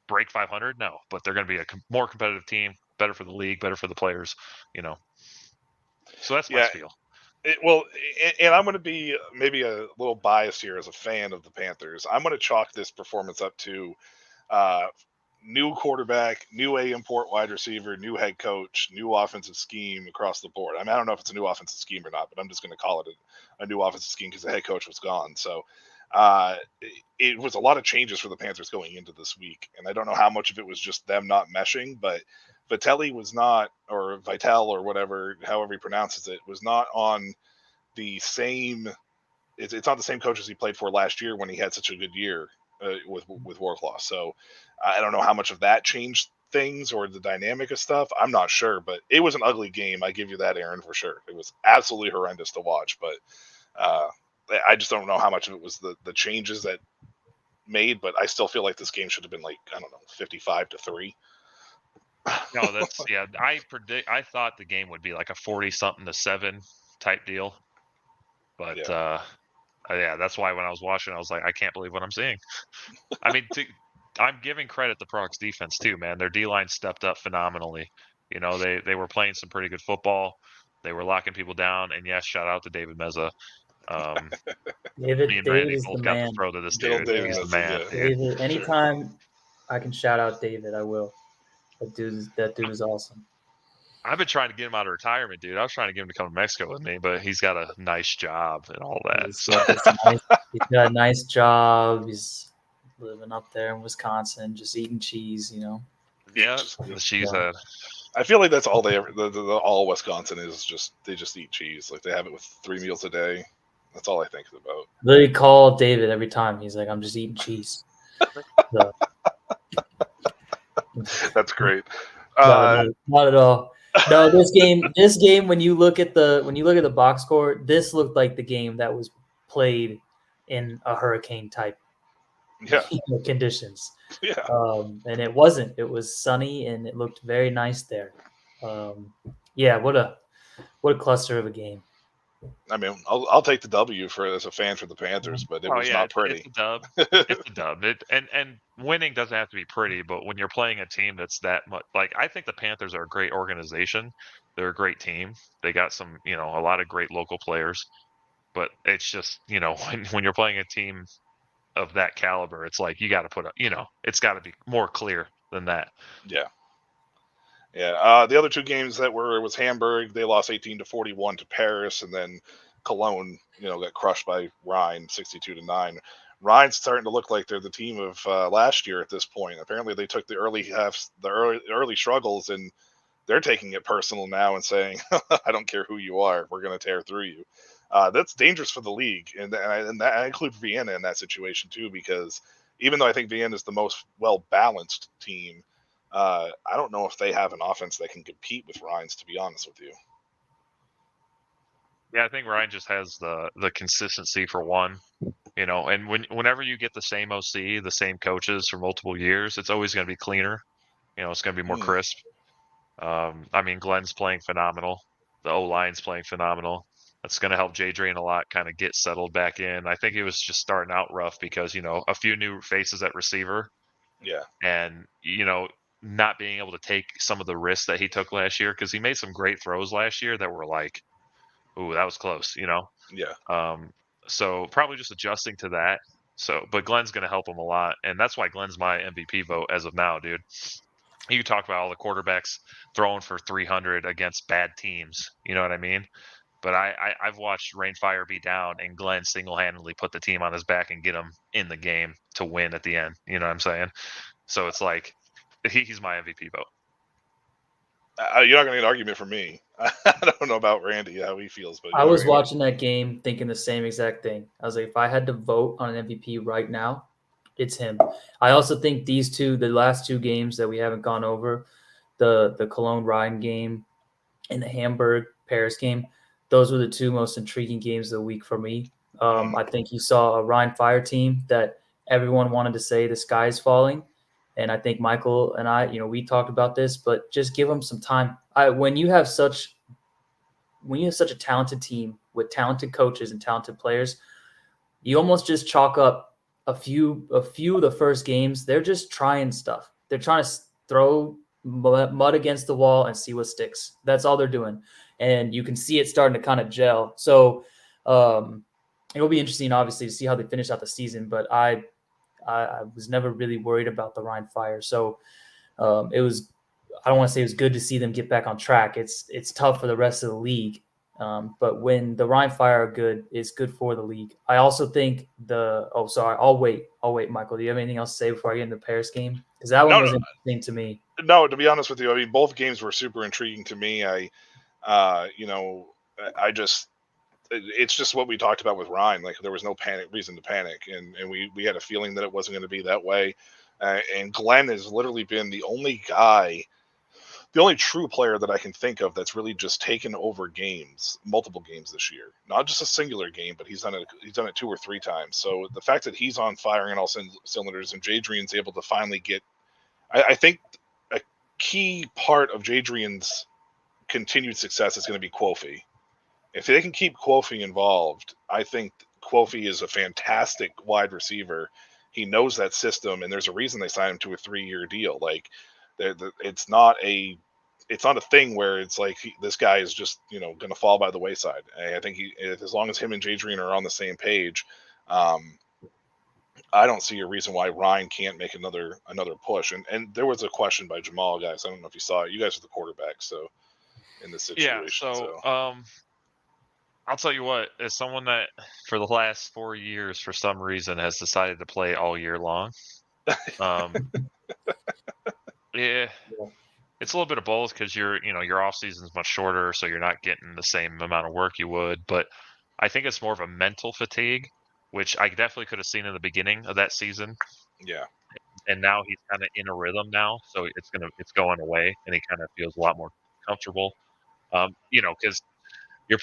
break 500? No, but they're going to be a more competitive team, better for the league, better for the players, So that's my spiel. And I'm going to be maybe a little biased here as a fan of the Panthers. I'm going to chalk this performance up to new quarterback, new import wide receiver, new head coach, new offensive scheme across the board. I mean, I don't know if it's a new offensive scheme or not, but I'm just going to call it a new offensive scheme because the head coach was gone. So it was a lot of changes for the Panthers going into this week. And I don't know how much of it was just them not meshing, but Vitelli was not, or Vitel or whatever, however he pronounces it, was not on the same. It's not the same coach as he played for last year when he had such a good year. with Warclaw. So I don't know how much of that changed things or the dynamic of stuff. I'm not sure, but it was an ugly game. I give you that, Aaron, for sure. It was absolutely horrendous to watch, but I just don't know how much of it was the changes that made, but I still feel like this game should have been like, I don't know, 55-3. No, that's I thought the game would be like a 40-something-7 type deal, but yeah, that's why when I was watching, I was like, I can't believe what I'm seeing. I mean, I'm giving credit to Proc's defense too, man. Their D-line stepped up phenomenally. You know, they were playing some pretty good football. They were locking people down, and yes, shout out to David Meza. Me and David Randy is both the got to man. throw to this Good old dude. David He's the Meza, man, yeah. dude. David, anytime I can shout out David, I will. That dude is awesome. I've been trying to get him out of retirement, dude. I was trying to get him to come to Mexico with me, but he's got a nice job and all that. He's got a nice job. He's living up there in Wisconsin, just eating cheese, you know. Yeah, the cheesehead. I feel like that's all they ever. All Wisconsin is just they just eat cheese. Like they have it with 3 meals a day. That's all I think about. Literally call David every time. He's like, I'm just eating cheese. So. That's great. No, not at all. No, this game. When you look at the box score, this looked like the game that was played in a hurricane type conditions. Yeah. And it wasn't. It was sunny and it looked very nice there. Yeah, what a cluster of a game. I mean, I'll take the W as a fan for the Panthers, but it was not pretty. It's a dub. It's a dub. And winning doesn't have to be pretty, but when you're playing a team that's that much, like I think the Panthers are a great organization. They're a great team. They got some, a lot of great local players, but it's just, when you're playing a team of that caliber, it's like you got to put it's got to be more clear than that. Yeah. Yeah, the other two games was Hamburg. They lost 18-41 to Paris, and then Cologne, got crushed by Rhine 62-9. Rhine's starting to look like they're the team of last year at this point. Apparently, they took the early struggles, and they're taking it personal now and saying, "I don't care who you are, we're going to tear through you." That's dangerous for the league, and I include Vienna in that situation too, because even though I think Vienna is the most well balanced team. I don't know if they have an offense that can compete with Ryan's, to be honest with you. Yeah, I think Ryan just has the consistency for one, and whenever you get the same OC, the same coaches for multiple years, it's always going to be cleaner. It's going to be more crisp. I mean, Glenn's playing phenomenal. The O-line's playing phenomenal. That's going to help Jay Drain a lot kind of get settled back in. I think it was just starting out rough because, a few new faces at receiver. Yeah. And, not being able to take some of the risks that he took last year, because he made some great throws last year that were like, ooh, that was close, Yeah. So probably just adjusting to that. But Glenn's going to help him a lot, and that's why Glenn's my MVP vote as of now, dude. You talk about all the quarterbacks throwing for 300 against bad teams, you know what I mean? But I've watched Rainfire be down, and Glenn single-handedly put the team on his back and get him in the game to win at the end. You know what I'm saying? So it's like, he's my MVP vote. You're not going to get an argument from me. I don't know about Randy, how he feels. But I was watching that game thinking the same exact thing. I was like, if I had to vote on an MVP right now, it's him. I also think the last two games that we haven't gone over, the Cologne-Rhine game and the Hamburg-Paris game, those were the two most intriguing games of the week for me. I think you saw a Rhine Fire team that everyone wanted to say the sky is falling. And I think Michael and I, we talked about this, but just give them some time. When you have such a talented team with talented coaches and talented players, you almost just chalk up a few of the first games. They're just trying stuff. They're trying to throw mud against the wall and see what sticks. That's all they're doing. And you can see it starting to kind of gel. So it'll be interesting, obviously, to see how they finish out the season. But I was never really worried about the Rhine Fire. So it was, I don't want to say it was good to see them get back on track. It's tough for the rest of the league. But when the Rhine Fire are good, it's good for the league. I also think I'll wait, Michael. Do you have anything else to say before I get into the Paris game? Because that one was interesting to me. No, to be honest with you, I mean, both games were super intriguing to me. it's just what we talked about with Ryan. Like there was no reason to panic, and we had a feeling that it wasn't going to be that way. And Glenn has literally been the only guy, the only true player that I can think of that's really just taken over games, multiple games this year. Not just a singular game, but he's done it 2 or 3 times. So the fact that he's on firing all cylinders and Jadrian's able to finally get, I think a key part of Jadrian's continued success is going to be Quofi. If they can keep Quofi involved, I think Quofi is a fantastic wide receiver. He knows that system, and there's a reason they signed him to a 3-year deal. Like, it's not a thing where it's like this guy is just going to fall by the wayside. I think as long as him and Jadrian are on the same page, I don't see a reason why Ryan can't make another push. And there was a question by Jamal, guys. I don't know if you saw it. You guys are the quarterbacks, so in this situation. Yeah. So I'll tell you what, as someone that for the last 4 years, for some reason, has decided to play all year long, yeah, it's a little bit of both because your off season is much shorter, so you're not getting the same amount of work you would. But I think it's more of a mental fatigue, which I definitely could have seen in the beginning of that season. Yeah. And now he's kind of in a rhythm now, so it's going away, and he kind of feels a lot more comfortable. Because you're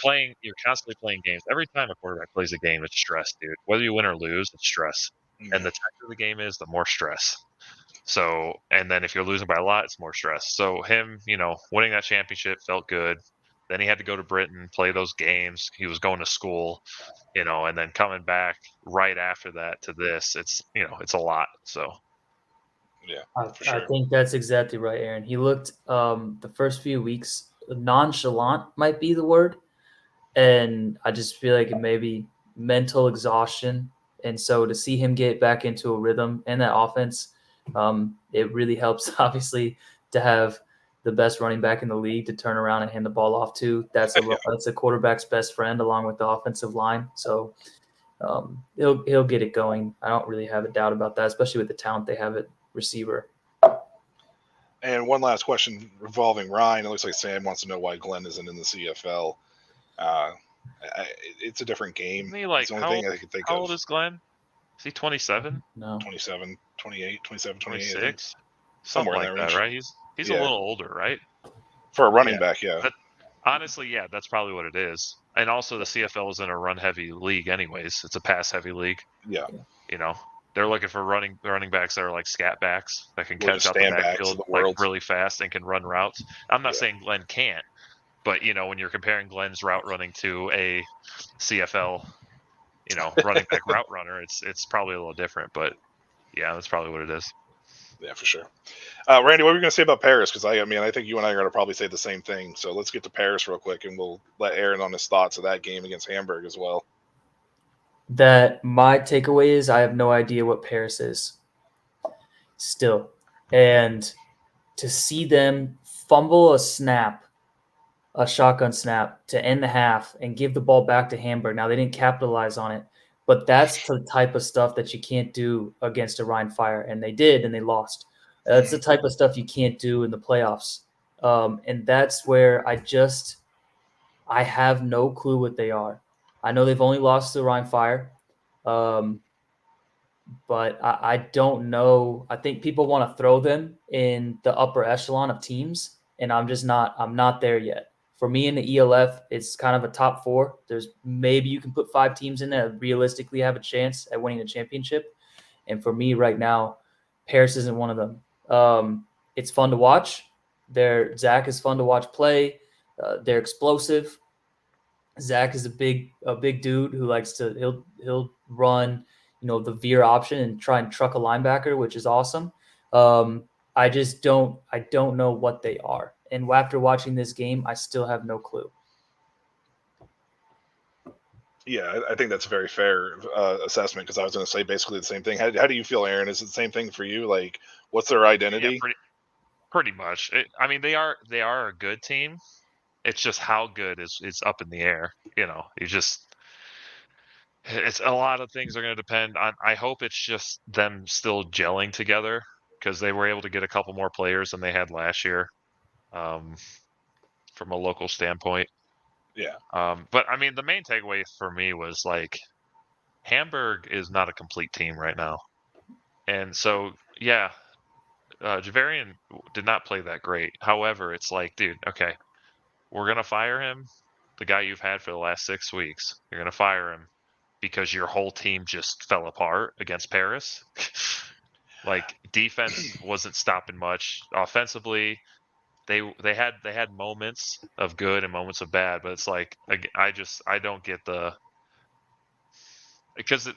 constantly playing games. Every time a quarterback plays a game, it's stress, dude. Whether you win or lose, it's stress. Mm-hmm. And the tighter the game is, the more stress. So, and then if you're losing by a lot, it's more stress. So him, winning that championship felt good. Then he had to go to Britain, play those games. He was going to school, and then coming back right after that to this, it's a lot. So, yeah, for sure. I think that's exactly right, Aaron. He looked the first few weeks nonchalant might be the word, and I just feel like it may be mental exhaustion. And so to see him get back into a rhythm and that offense, it really helps. Obviously, to have the best running back in the league to turn around and hand the ball off to, that's a quarterback's best friend, along with the offensive line. So he'll get it going. I don't really have a doubt about that, especially with the talent they have at receiver. And one last question revolving Ryan. It looks like Sam wants to know why Glenn isn't in the CFL. It's a different game. Isn't he like, it's the only thing I can think how of. old is Glenn? Is he 27? No. 27, 28, 27, 28. 26? Somewhere like in that that, range. right? He's a little older, right? For a running back, yeah. Honestly, yeah, that's probably what it is. And also the CFL is in a run-heavy league anyways. It's a pass-heavy league. Yeah. They're looking for running backs that are like scat backs that can Or catch out the backfield like really fast and can run routes. I'm not saying Glenn can't, but when you're comparing Glenn's route running to a CFL, running back route runner, it's probably a little different. But yeah, that's probably what it is. Yeah, for sure. Randy, what were you going to say about Paris? Because I think you and I are going to probably say the same thing. So let's get to Paris real quick, and we'll let Aaron on his thoughts of that game against Hamburg as well. That my takeaway is I have no idea what Paris is still. And to see them fumble a shotgun snap to end the half and give the ball back to Hamburg. Now, they didn't capitalize on it, but that's the type of stuff that you can't do against a Rhine Fire. And they did, and they lost. That's the type of stuff you can't do in the playoffs. And that's where I have no clue what they are. I know they've only lost to the Rhine Fire. But I don't know. I think people want to throw them in the upper echelon of teams, and I'm not there yet. For me in the ELF, it's kind of a top 4. There's maybe you can put 5 teams in there that realistically have a chance at winning a championship. And for me right now, Paris isn't one of them. It's fun to watch. Zach is fun to watch play. They're explosive. Zach is a big dude who likes to he'll run the veer option and try and truck a linebacker, which is awesome. I don't know what they are, and after watching this game, I still have no clue. Yeah, I think that's a very fair assessment, because I was going to say basically the same thing. How do you feel, Aaron? Is it the same thing for you? Like, what's their identity? Yeah, pretty much. They are a good team. It's just how good is up in the air. It's a lot of things are going to depend on. I hope it's just them still gelling together, because they were able to get a couple more players than they had last year, from a local standpoint. Yeah. But I mean, the main takeaway for me was like Hamburg is not a complete team right now, and so yeah, Javarian did not play that great. However, it's like, dude, okay, we're gonna fire him, the guy you've had for the last 6 weeks. You're gonna fire him because your whole team just fell apart against Paris. Like defense wasn't stopping much. Offensively, they had moments of good and moments of bad, but it's like I don't get the because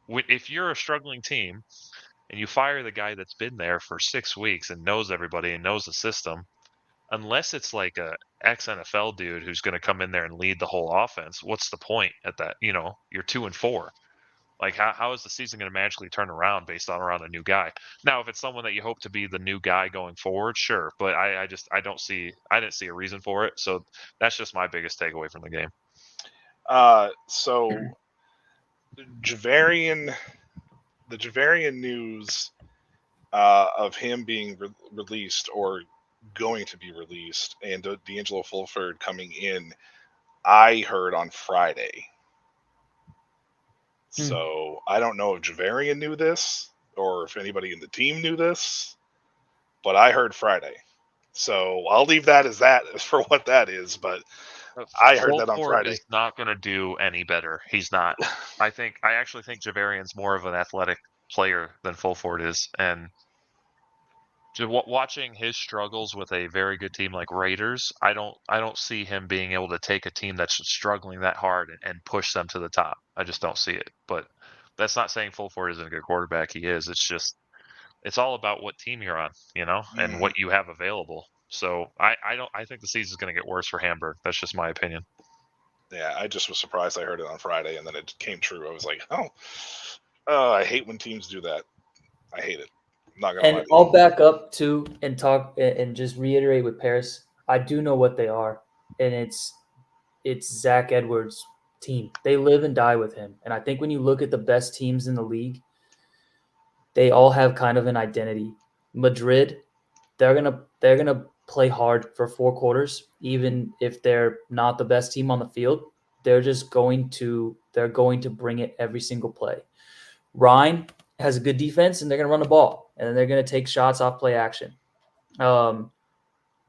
if you're a struggling team and you fire the guy that's been there for 6 weeks and knows everybody and knows the system, unless it's like a ex NFL dude who's going to come in there and lead the whole offense, what's the point at that? You're 2-4. Like how is the season going to magically turn around based on around a new guy? Now, if it's someone that you hope to be the new guy going forward, sure. But I didn't see a reason for it. So that's just my biggest takeaway from the game. So Javarian, the Javarian news of him being released or going to be released, and D'Angelo Fulford coming in, I heard on Friday. So I don't know if Javarian knew this or if anybody in the team knew this, but I heard Friday. So I'll leave that as for what that is. But I heard that on Friday. Is not going to do any better. He's not. I actually think Javarian's more of an athletic player than Fulford is, and just watching his struggles with a very good team like Raiders, I don't see him being able to take a team that's struggling that hard and push them to the top. I just don't see it. But that's not saying Fulford isn't a good quarterback. He is. It's just it's all about what team you're on, and what you have available. So I think the season's going to get worse for Hamburg. That's just my opinion. Yeah, I just was surprised I heard it on Friday, and then it came true. I was like, I hate when teams do that. I hate it. I'm not gonna lie. And I'll back up too and talk and just reiterate with Paris. I do know what they are, and it's Zach Edwards' team. They live and die with him. And I think when you look at the best teams in the league, they all have kind of an identity. Madrid, they're gonna play hard for 4 quarters, even if they're not the best team on the field. They're going to bring it every single play. Rhine has a good defense, and they're gonna run the ball, and then they're gonna take shots off play action.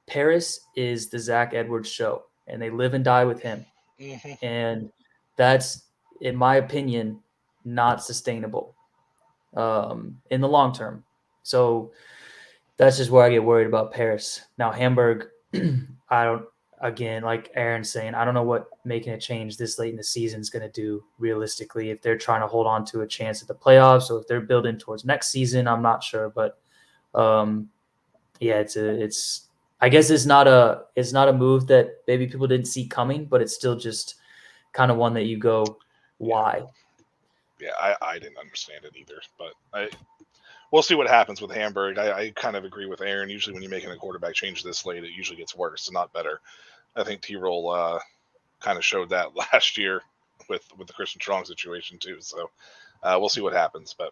Paris is the Zach Edwards show, and they live and die with him. Mm-hmm. And that's, in my opinion, not sustainable in the long term. So that's just where I get worried about Paris. Now, Hamburg, like Aaron's saying, I don't know what making a change this late in the season is going to do realistically. If they're trying to hold on to a chance at the playoffs, or if they're building towards next season, I'm not sure. But I guess it's not a move that maybe people didn't see coming, but it's still just kind of one that you go, why? Yeah, I didn't understand it either, but we'll see what happens with Hamburg. I kind of agree with Aaron. Usually when you're making a quarterback change this late, it usually gets worse and not better. I think T-Roll kind of showed that last year with the Christian Strong situation too. So we'll see what happens. But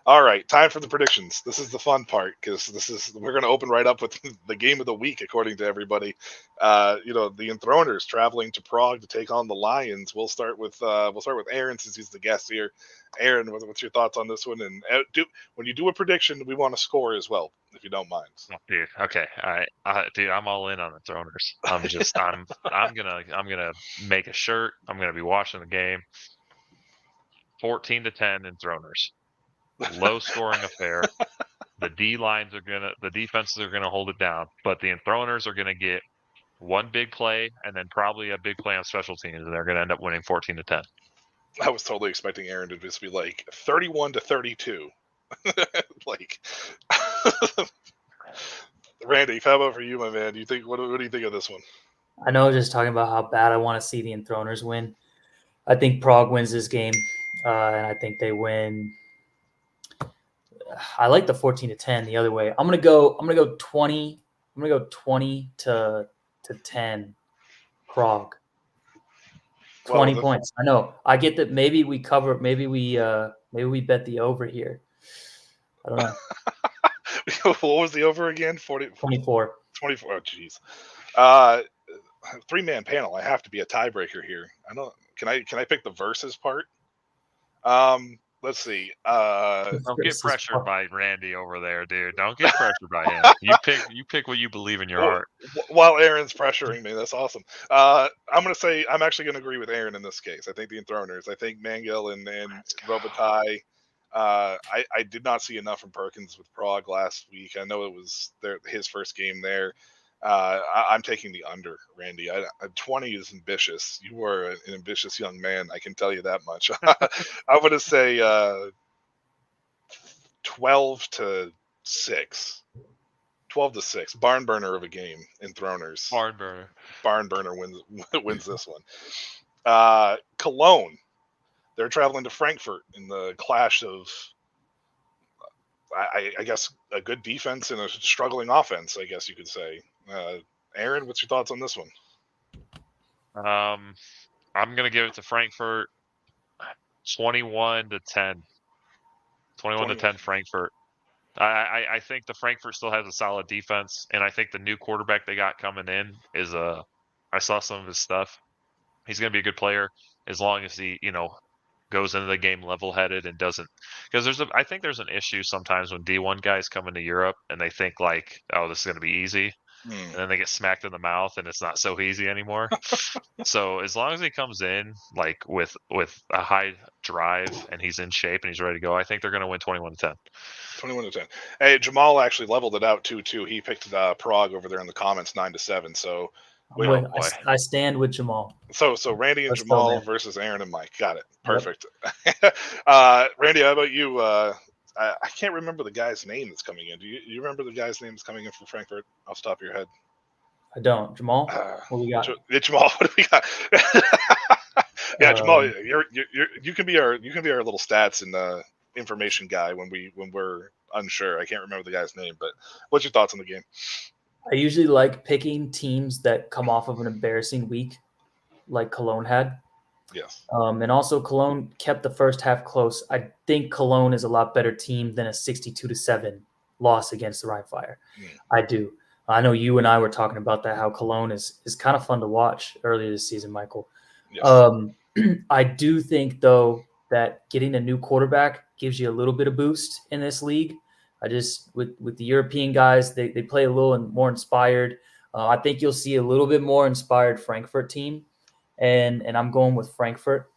all right, time for the predictions. This is the fun part because we're going to open right up with the game of the week according to everybody. The Enthroners traveling to Prague to take on the Lions. We'll start with Aaron since he's the guest here. Aaron, what's your thoughts on this one? And when you do a prediction, we want to score as well, if you don't mind. Oh, dude, okay, all right, dude, I'm all in on the Throners. I'm gonna make a shirt. I'm gonna be watching the game. 14-10 in Throners. Low scoring affair. The defenses are gonna hold it down, but the Enthroners are gonna get one big play and then probably a big play on special teams, and they're gonna end up winning 14-10. I was totally expecting Aaron to just be like 31-32. Like, Randy, how about for you, my man? What do you think of this one? I know, just talking about how bad I want to see the Enthroners win. I think Prague wins this game, and I think they win. I like the 14-10 the other way. I'm gonna go 20. I'm gonna go 20-10. Prague. 20 points. I know. I get that. Maybe we cover. Maybe we bet the over here. I don't know. What was the over again? 24. 24. Oh, jeez. three-man panel. I have to be a tiebreaker here. I don't. Can I pick the versus part? Let's see. Don't get pressured by Randy over there, dude. Don't get pressured by him. You pick what you believe in your heart. While Aaron's pressuring me, that's awesome. I'm actually gonna agree with Aaron in this case. I think the Enthroners. I think Mangill and Robitaille. I did not see enough from Perkins with Prague last week. I know it was his first game there. I'm taking the under, Randy. 20 is ambitious. You are an ambitious young man. I can tell you that much. I'm going to say 12-6. 12-6. Barn burner of a game in Throners. Barn burner wins this one. Cologne. They're traveling to Frankfurt in the clash of, I guess, a good defense and a struggling offense, I guess you could say. Aaron, what's your thoughts on this one? I'm going to give it to Frankfurt 21-10. 21-10 Frankfurt. I think the Frankfurt still has a solid defense, and I think the new quarterback they got coming in is I saw some of his stuff. He's going to be a good player as long as he, goes into the game level-headed and doesn't, because I think there's an issue sometimes when D1 guys come into Europe and they think like, oh, this is going to be easy, and then they get smacked in the mouth and it's not so easy anymore. So as long as he comes in like with a high drive and he's in shape and he's ready to go, I think they're going to win 21-10. 21-10. Hey, Jamal actually leveled it out 2-2. He picked Prague over there in the comments 9-7. So I stand with Jamal. So Randy and Jamal versus Aaron and Mike. Got it. Perfect. Yep. Randy, how about you? I can't remember the guy's name that's coming in. Do you remember the guy's name that's coming in from Frankfurt off the top of your head? I don't. Jamal? What we got? Jamal, what do we got? Yeah, Jamal, you can be our little stats and information guy when we're unsure. I can't remember the guy's name, but what's your thoughts on the game? I usually like picking teams that come off of an embarrassing week, like Cologne had. Yes. And also Cologne kept the first half close. I think Cologne is a lot better team than a 62-7 loss against the Rheinfire. I do. I know you and I were talking about that, how Cologne is kind of fun to watch earlier this season, Michael. Yes. I do think, though, that getting a new quarterback gives you a little bit of boost in this league. I just, with the European guys, they play a little more inspired. I think you'll see a little bit more inspired Frankfurt team. And I'm going with Frankfurt.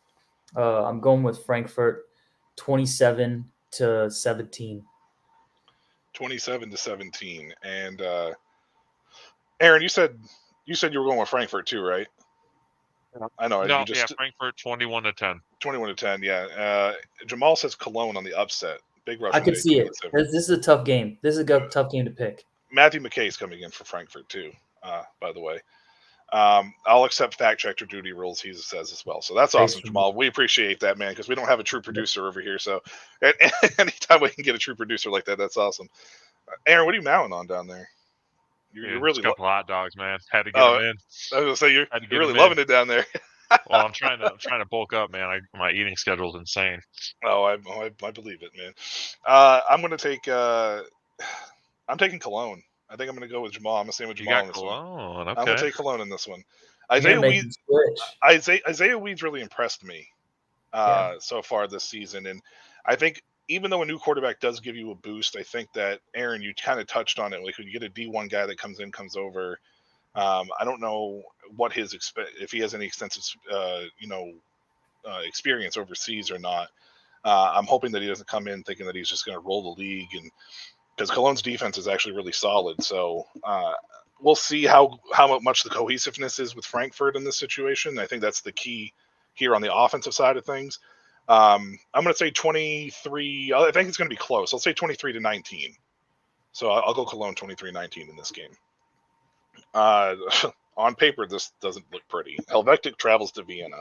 I'm going with Frankfurt 27-17. 27-17. And Aaron, you said you were going with Frankfurt too, right? I know. No, Frankfurt 21-10. 21-10, yeah. Jamal says Cologne on the upset. Big Russian. I could see it. This is a tough game. This is a tough game to pick. Matthew McKay's coming in for Frankfurt too, by the way. I'll accept fact checker duty rules, he says as well. So that's awesome, Jamal. We appreciate that, man, because we don't have a true producer over here. So anytime we can get a true producer like that, that's awesome. Aaron, what are you mowing on down there? You're really a couple hot dogs, man. Had to get them in. I was gonna say you're really loving it down there. Well, I'm trying to bulk up, man. My eating schedule's insane. Oh, I believe it, man. I'm taking Cologne. I think I'm going to go with Jamal. I'm going to stay with Jamal on this Cologne. one. Okay. I'm going to take Cologne in this one. Isaiah Weed's really impressed me so far this season. And I think even though a new quarterback does give you a boost, I think that, Aaron, you kind of touched on it. Like when you get a D1 guy that comes over, I don't know what if he has any extensive, experience overseas or not. I'm hoping that he doesn't come in thinking that he's just going to roll the league, and because Cologne's defense is actually really solid. So we'll see how much the cohesiveness is with Frankfurt in this situation. I think that's the key here on the offensive side of things. I'm going to say 23. I think it's going to be close. I'll say 23-19. So I'll go Cologne 23-19 in this game. On paper, this doesn't look pretty. Helvetic travels to Vienna.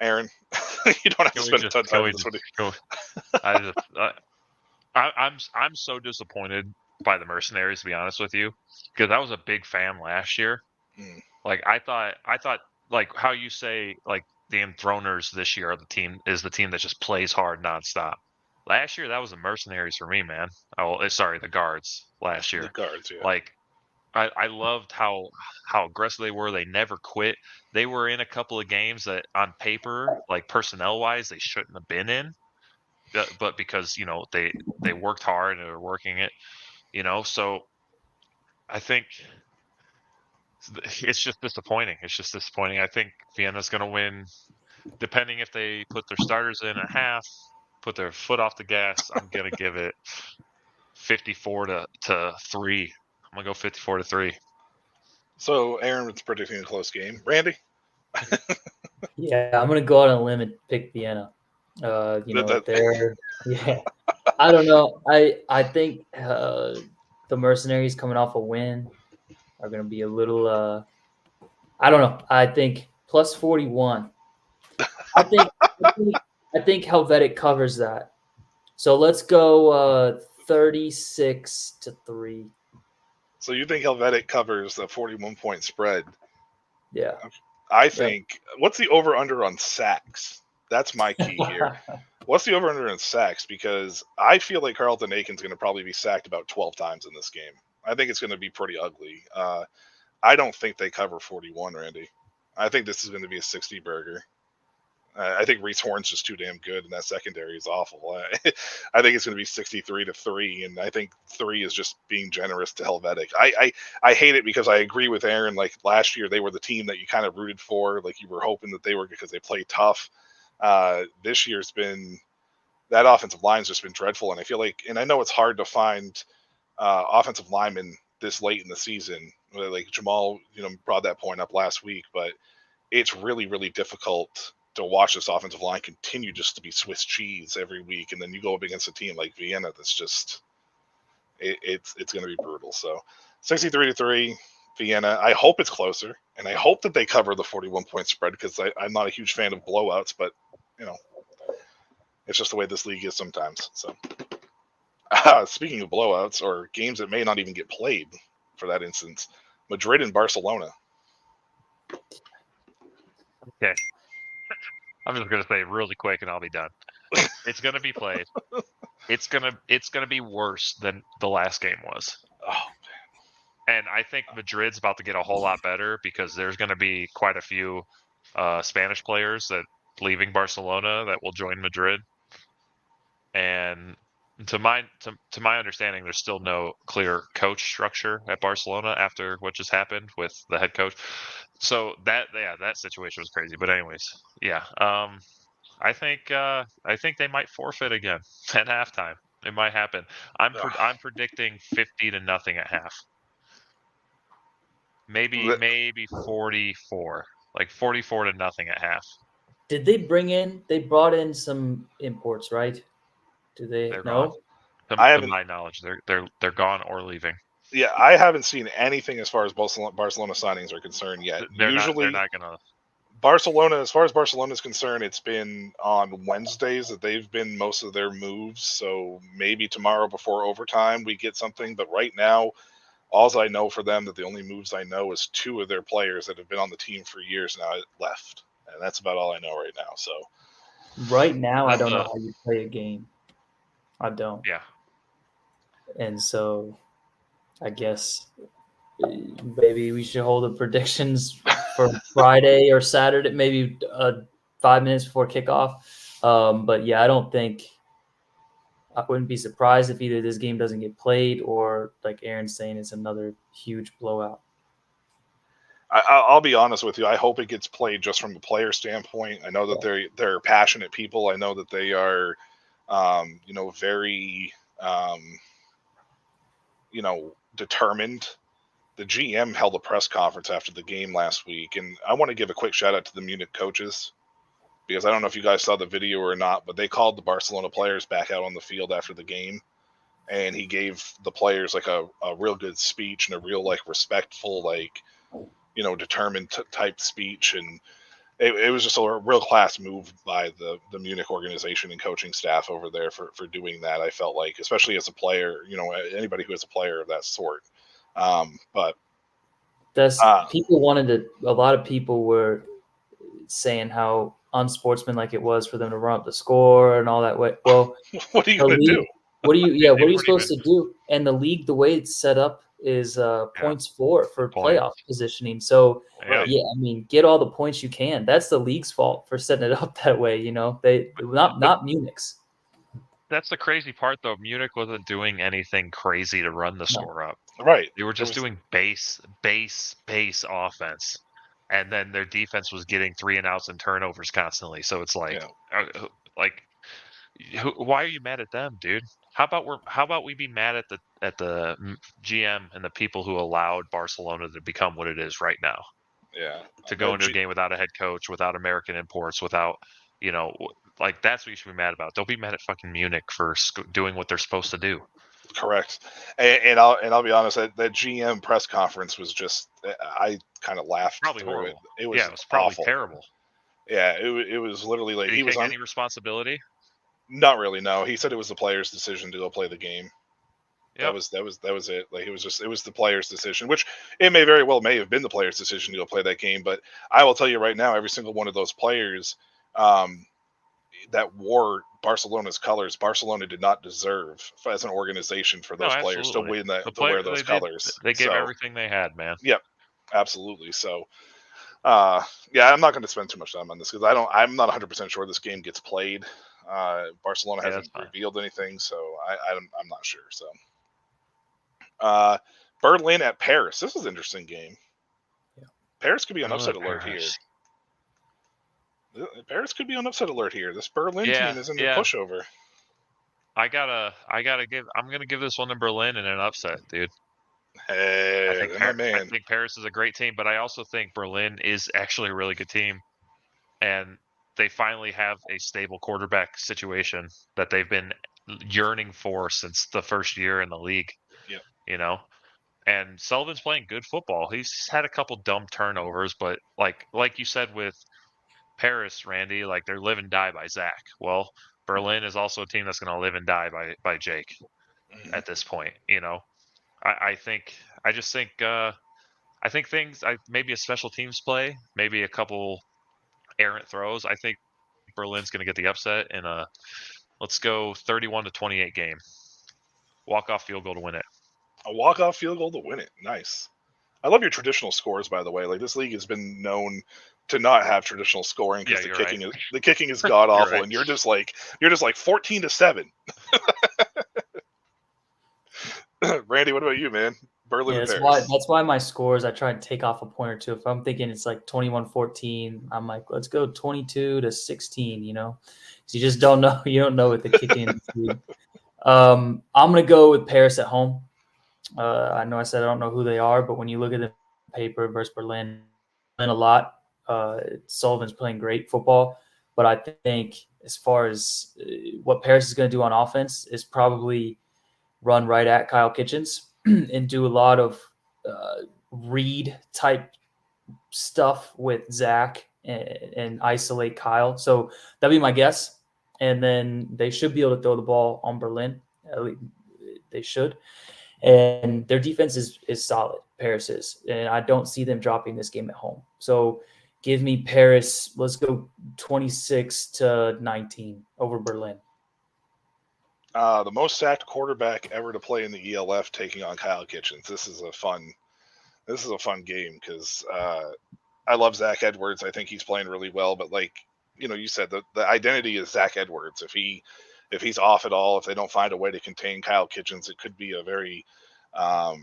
Aaron, you don't have to spend a ton of time on this one. I'm so disappointed by the Mercenaries, to be honest with you, because I was a big fan last year. Like I thought like how you say like the Enthroners this year are the team that just plays hard nonstop. Last year that was the Mercenaries for me, man. The Guards last year. The Guards, yeah. Like I loved how aggressive they were. They never quit. They were in a couple of games that on paper, like personnel wise, they shouldn't have been in, but because they worked hard and they're working it, So I think it's just disappointing. It's just disappointing. I think Vienna's going to win, depending if they put their starters in at half, put their foot off the gas. I'm going to give it 54 to 3. I'm going to go 54-3. So Aaron was predicting a close game. Randy? Yeah, I'm gonna go out on a limb and pick Vienna. Yeah. I don't know. I think the Mercenaries coming off a win are gonna be a little. I don't know. I think plus 41. I think Helvetic covers that. So let's go 36-3. So you think Helvetic covers the 41-point spread? Yeah. I think. What's the over-under on sacks? That's my key here. What's the over-under on sacks? Because I feel like Carlton Aiken's going to probably be sacked about 12 times in this game. I think it's going to be pretty ugly. I don't think they cover 41, Randy. I think this is going to be a 60 burger. I think Reese Horn's just too damn good, and that secondary is awful. I think it's going to be 63-3, and I think 3 is just being generous to Helvetic. I hate it because I agree with Aaron. Like last year, they were the team that you kind of rooted for. Like you were hoping that they were because they play tough. This year's been that offensive line's just been dreadful, and I feel like, and I know it's hard to find offensive linemen this late in the season. Like Jamal, brought that point up last week, but it's really, really difficult to watch this offensive line continue just to be Swiss cheese every week, and then you go up against a team like Vienna that's just it's going to be brutal. So 63-3 Vienna. I hope it's closer, and I hope that they cover the 41-point spread because I'm not a huge fan of blowouts, but it's just the way this league is sometimes. So speaking of blowouts or games that may not even get played, for that instance, Madrid and Barcelona. Okay. I'm just going to say really quick and I'll be done. It's going to be played. It's going to be worse than the last game was. Oh, man. And I think Madrid's about to get a whole lot better because there's going to be quite a few Spanish players that leaving Barcelona that will join Madrid. And to my understanding, there's still no clear coach structure at Barcelona after what just happened with the head coach. So that situation was crazy. But anyways, yeah. I think they might forfeit again at halftime. It might happen. I'm predicting 50-0 at half. Maybe 44, like 44-0 at half. Did they brought in some imports, right? Do they know? To my knowledge, they're gone or leaving. Yeah, I haven't seen anything as far as Barcelona signings are concerned yet. They're not gonna. Barcelona, as far as Barcelona is concerned, it's been on Wednesdays that they've been most of their moves. So maybe tomorrow before overtime we get something. But right now, all I know for them, that the only moves I know is 2 of their players that have been on the team for years now left. And that's about all I know right now. So right now, I don't know how you play a game. I don't. Yeah. And so I guess maybe we should hold the predictions for Friday or Saturday, maybe 5 minutes before kickoff. But yeah, I wouldn't be surprised if either this game doesn't get played or, like Aaron's saying, it's another huge blowout. I'll be honest with you. I hope it gets played just from the player standpoint. I know that they're passionate people. I know that they are, very, determined. The GM held a press conference after the game last week, and I want to give a quick shout out to the Munich coaches, because I don't know if you guys saw the video or not, but they called the Barcelona players back out on the field after the game, and he gave the players like a real good speech and a real respectful, determined type speech, and it was just a real class move by the Munich organization and coaching staff over there for doing that. I felt like, especially as a player, anybody who is a player of that sort. But that's people wanted to. A lot of people were saying how unsportsmanlike it was for them to run up the score and all that way. Well, what are you going to do? What are you supposed to do? And the league, the way it's set up, is points for Point. playoff positioning. So Yeah. yeah, I mean, get all the points you can. That's the league's fault for setting it up that way. You know, they not Munich's. That's the crazy part, though. Munich wasn't doing anything crazy to run the score up. Right. They were just doing base offense, and then their defense was getting 3-and-outs and turnovers constantly. So it's like, why are you mad at them, dude? How about we be mad at the GM and the people who allowed Barcelona to become what it is right now? Yeah. To go into a game without a head coach, without American imports, without, like, that's what you should be mad about. Don't be mad at fucking Munich for doing what they're supposed to do. Correct. And I'll be honest, that GM press conference was just, I kind of laughed Probably through horrible. It was it was probably awful. Terrible. Yeah, it was literally like Did he was take any responsibility? Not really. No, he said it was the player's decision to go play the game. Yep. That was it. Like, it was the player's decision, which it may very well have been the player's decision to go play that game. But I will tell you right now, every single one of those players that wore Barcelona's colors, Barcelona did not deserve as an organization for those players to win to wear those colors. They gave everything they had, man. Yep, absolutely. So, yeah, I'm not going to spend too much time on this because I'm not 100% sure this game gets played. Barcelona hasn't revealed anything, so I'm not sure. So, Berlin at Paris. This is an interesting game. Yeah. Paris could be on upset alert here. Paris could be on upset alert here. This Berlin team is in the pushover. I'm gonna give this one to Berlin in an upset, dude. Hey, I think Paris is a great team, but I also think Berlin is actually a really good team, and they finally have a stable quarterback situation that they've been yearning for since the first year in the league. Yeah. And Sullivan's playing good football. He's had a couple dumb turnovers, but like you said with Paris, Randy, like, they're live and die by Zach. Well, Berlin is also a team that's going to live and die by Jake at this point. I think things, maybe a special teams play, maybe a couple errant throws. I think Berlin's going to get the upset in let's go 31-28 game. Walk-off field goal to win it. A walk-off field goal to win it. Nice. I love your traditional scores, by the way. Like, this league has been known to not have traditional scoring because the kicking is god awful, and you're just like 14-7. Randy, what about you, man? Berlin and Paris. That's why my scores, I try and take off a point or two. If I'm thinking it's like 21-14, I'm like, let's go 22-16. So you just don't know. You don't know with the kicking. I'm gonna go with Paris at home. I know I said I don't know who they are, but when you look at the paper versus Berlin a lot, Sullivan's playing great football. But I think as far as what Paris is going to do on offense is probably run right at Kyle Kitchens and do a lot of read type stuff with Zach and isolate Kyle. So that'd be my guess. And then they should be able to throw the ball on Berlin. At least they should. And their defense is solid. Paris is. And I don't see them dropping this game at home. So give me Paris. Let's go 26-19 over Berlin. The most sacked quarterback ever to play in the ELF taking on Kyle Kitchens. This is a fun game because I love Zach Edwards. I think he's playing really well. But like you said, the identity is Zach Edwards. If he's off at all, if they don't find a way to contain Kyle Kitchens, it could be a very, it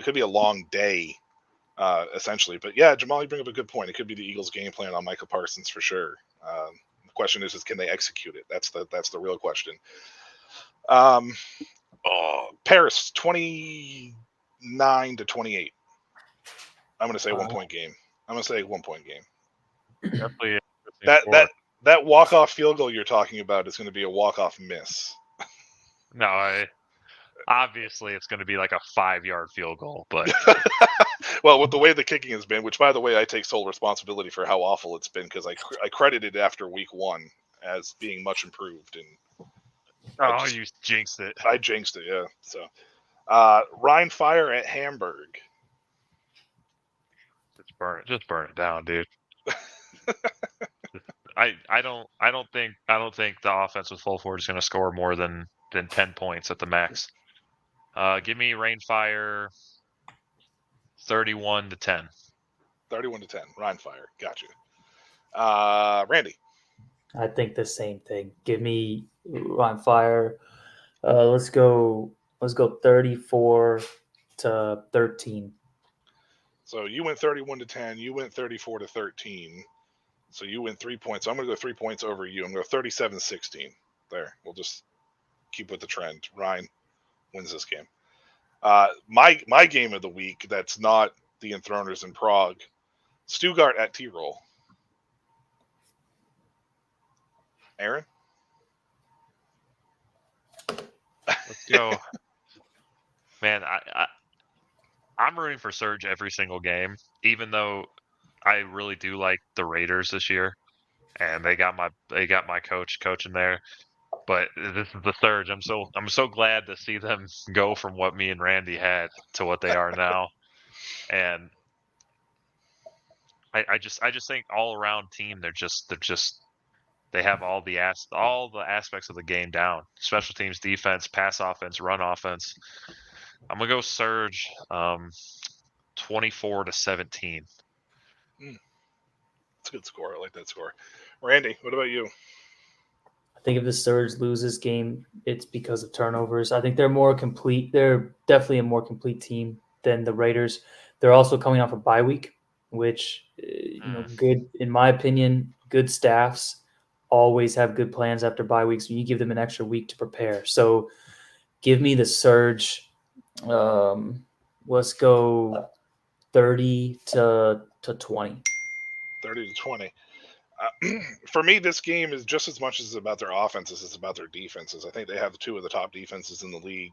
could be a long day, essentially. But yeah, Jamal, you bring up a good point. It could be the Eagles' game plan on Micah Parsons for sure. The question is can they execute it? That's the real question. Paris 29-28. I'm going to say 1 point game. Definitely. That walk-off field goal you're talking about is going to be a walk-off miss. No, obviously it's going to be like a 5-yard field goal, but well, with the way the kicking has been, which by the way, I take sole responsibility for how awful it's been because I credited after week 1 as being much improved, and you jinxed it. I jinxed it, yeah. So, Rhine Fire at Hamburg. Just burn it down, dude. I don't think the offense with full forward is going to score more than 10 points at the max. Give me Rainfire 31-10. 31-10. Rainfire. Gotcha. Randy. I think the same thing. Give me on fire. Let's go 34-13. So you went 31-10. You went 34-13. So you win 3 points. So I'm going to go 3 points over you. I'm going to go 37-16. There. We'll just keep with the trend. Ryan wins this game. My game of the week that's not the Enthroners in Prague. Stuttgart at Tyrol. Aaron? Let's go. Man, I'm rooting for Surge every single game, even though I really do like the Raiders this year, and they got my coach coaching there. But this is the Surge. I'm so glad to see them go from what me and Randy had to what they are now, and I just think all around team they're just they have all the aspects of the game down. Special teams, defense, pass offense, run offense. I'm gonna go Surge 24-17. That's a good score. I like that score. Randy, what about you? I think if the Surge loses game, it's because of turnovers. I think they're more complete. They're definitely a more complete team than the Raiders. They're also coming off a bye week, which good in my opinion. Good staffs always have good plans after bye weeks. So you give them an extra week to prepare. So give me the Surge. Let's go 30-20. 30-20. For me, this game is just as much as about their offenses as it's about their defenses. I think they have two of the top defenses in the league.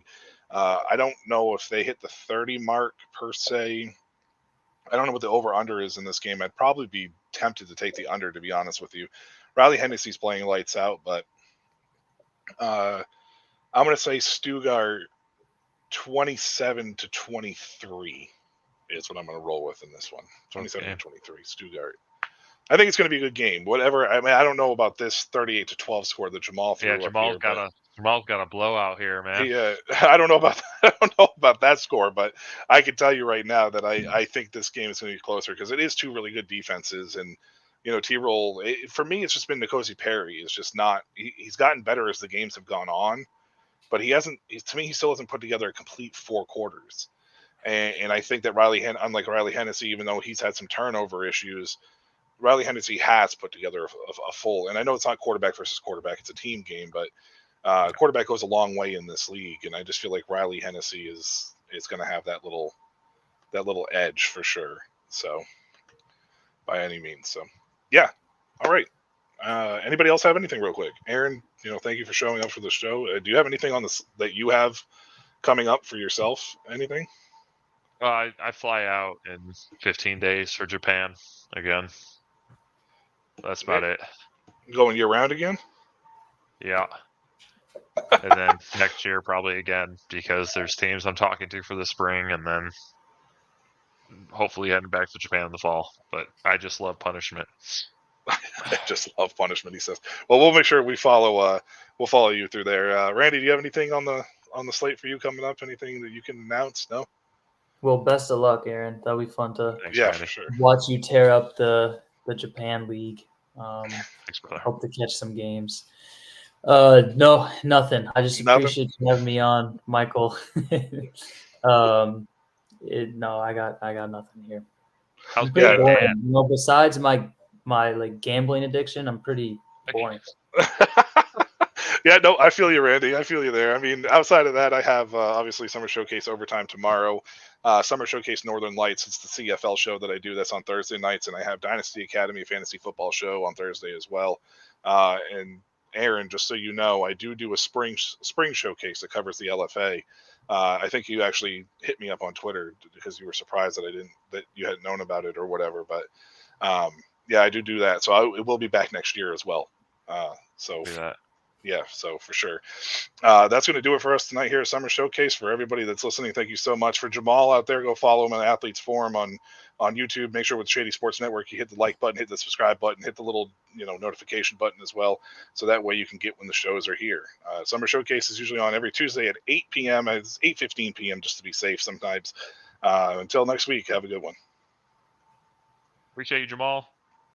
I don't know if they hit the 30 mark per se. I don't know what the over-under is in this game. I'd probably be tempted to take the under, to be honest with you. Riley Hennessy's playing lights out, but I'm going to say Stuttgart 27-23 is what I'm going to roll with in this one. 27-23, Stuttgart. I think it's going to be a good game. Whatever. I mean, I don't know about this 38-12 score that Jamal threw. Yeah, Jamal's got a blowout here, man. Yeah, I don't know about that score, but I can tell you right now that I think this game is going to be closer because it is two really good defenses, and T-Roll. For me, it's just been N'Kosi Perry. It's just not. He's gotten better as the games have gone on, but he hasn't. To me, he still hasn't put together a complete 4 quarters. And I think that unlike Riley Hennessy, even though he's had some turnover issues, Riley Hennessy has put together a full. And I know it's not quarterback versus quarterback; it's a team game, but quarterback goes a long way in this league. And I just feel like Riley Hennessy is going to have that little edge for sure. So by any means, so yeah, all right. Anybody else have anything real quick? Aaron, thank you for showing up for the show. Do you have anything on this that you have coming up for yourself? Anything? I fly out in 15 days for Japan again. That's about it. Going year round again? Yeah. And then next year probably again because there's teams I'm talking to for the spring, and then hopefully heading back to Japan in the fall. But I just love punishment. I just love punishment, he says. Well, we'll make sure we follow. We'll follow you through there. Randy, do you have anything on the slate for you coming up? Anything that you can announce? No. Well, best of luck, Aaron. That'll be fun to for sure. Watch you tear up the Japan League. Thanks, brother. Hope to catch some games. No, nothing. I just appreciate you having me on, Michael. No, I got nothing here. How's Dan? Besides my like gambling addiction, I'm pretty boring. Yeah, no, I feel you, Randy. I feel you there. I mean, outside of that, I have obviously Summer Showcase Overtime tomorrow. Summer Showcase Northern Lights. It's the CFL show that I do. That's on Thursday nights, and I have Dynasty Academy Fantasy Football show on Thursday as well. And Aaron, just so you know, I do a spring showcase that covers the LFA. I think you actually hit me up on Twitter because you were surprised that you hadn't known about it or whatever. But yeah, I do that. So it will be back next year as well. So. Do that. Yeah, so for sure. That's going to do it for us tonight here at Summer Showcase. For everybody that's listening, thank you so much. For Jamal out there, go follow him on Athletes Forum on YouTube. Make sure with Shady Sports Network you hit the like button, hit the subscribe button, hit the little notification button as well, so that way you can get when the shows are here. Summer Showcase is usually on every Tuesday at 8 p.m. It's 8:15 p.m. just to be safe sometimes. Until next week, have a good one. Appreciate you, Jamal.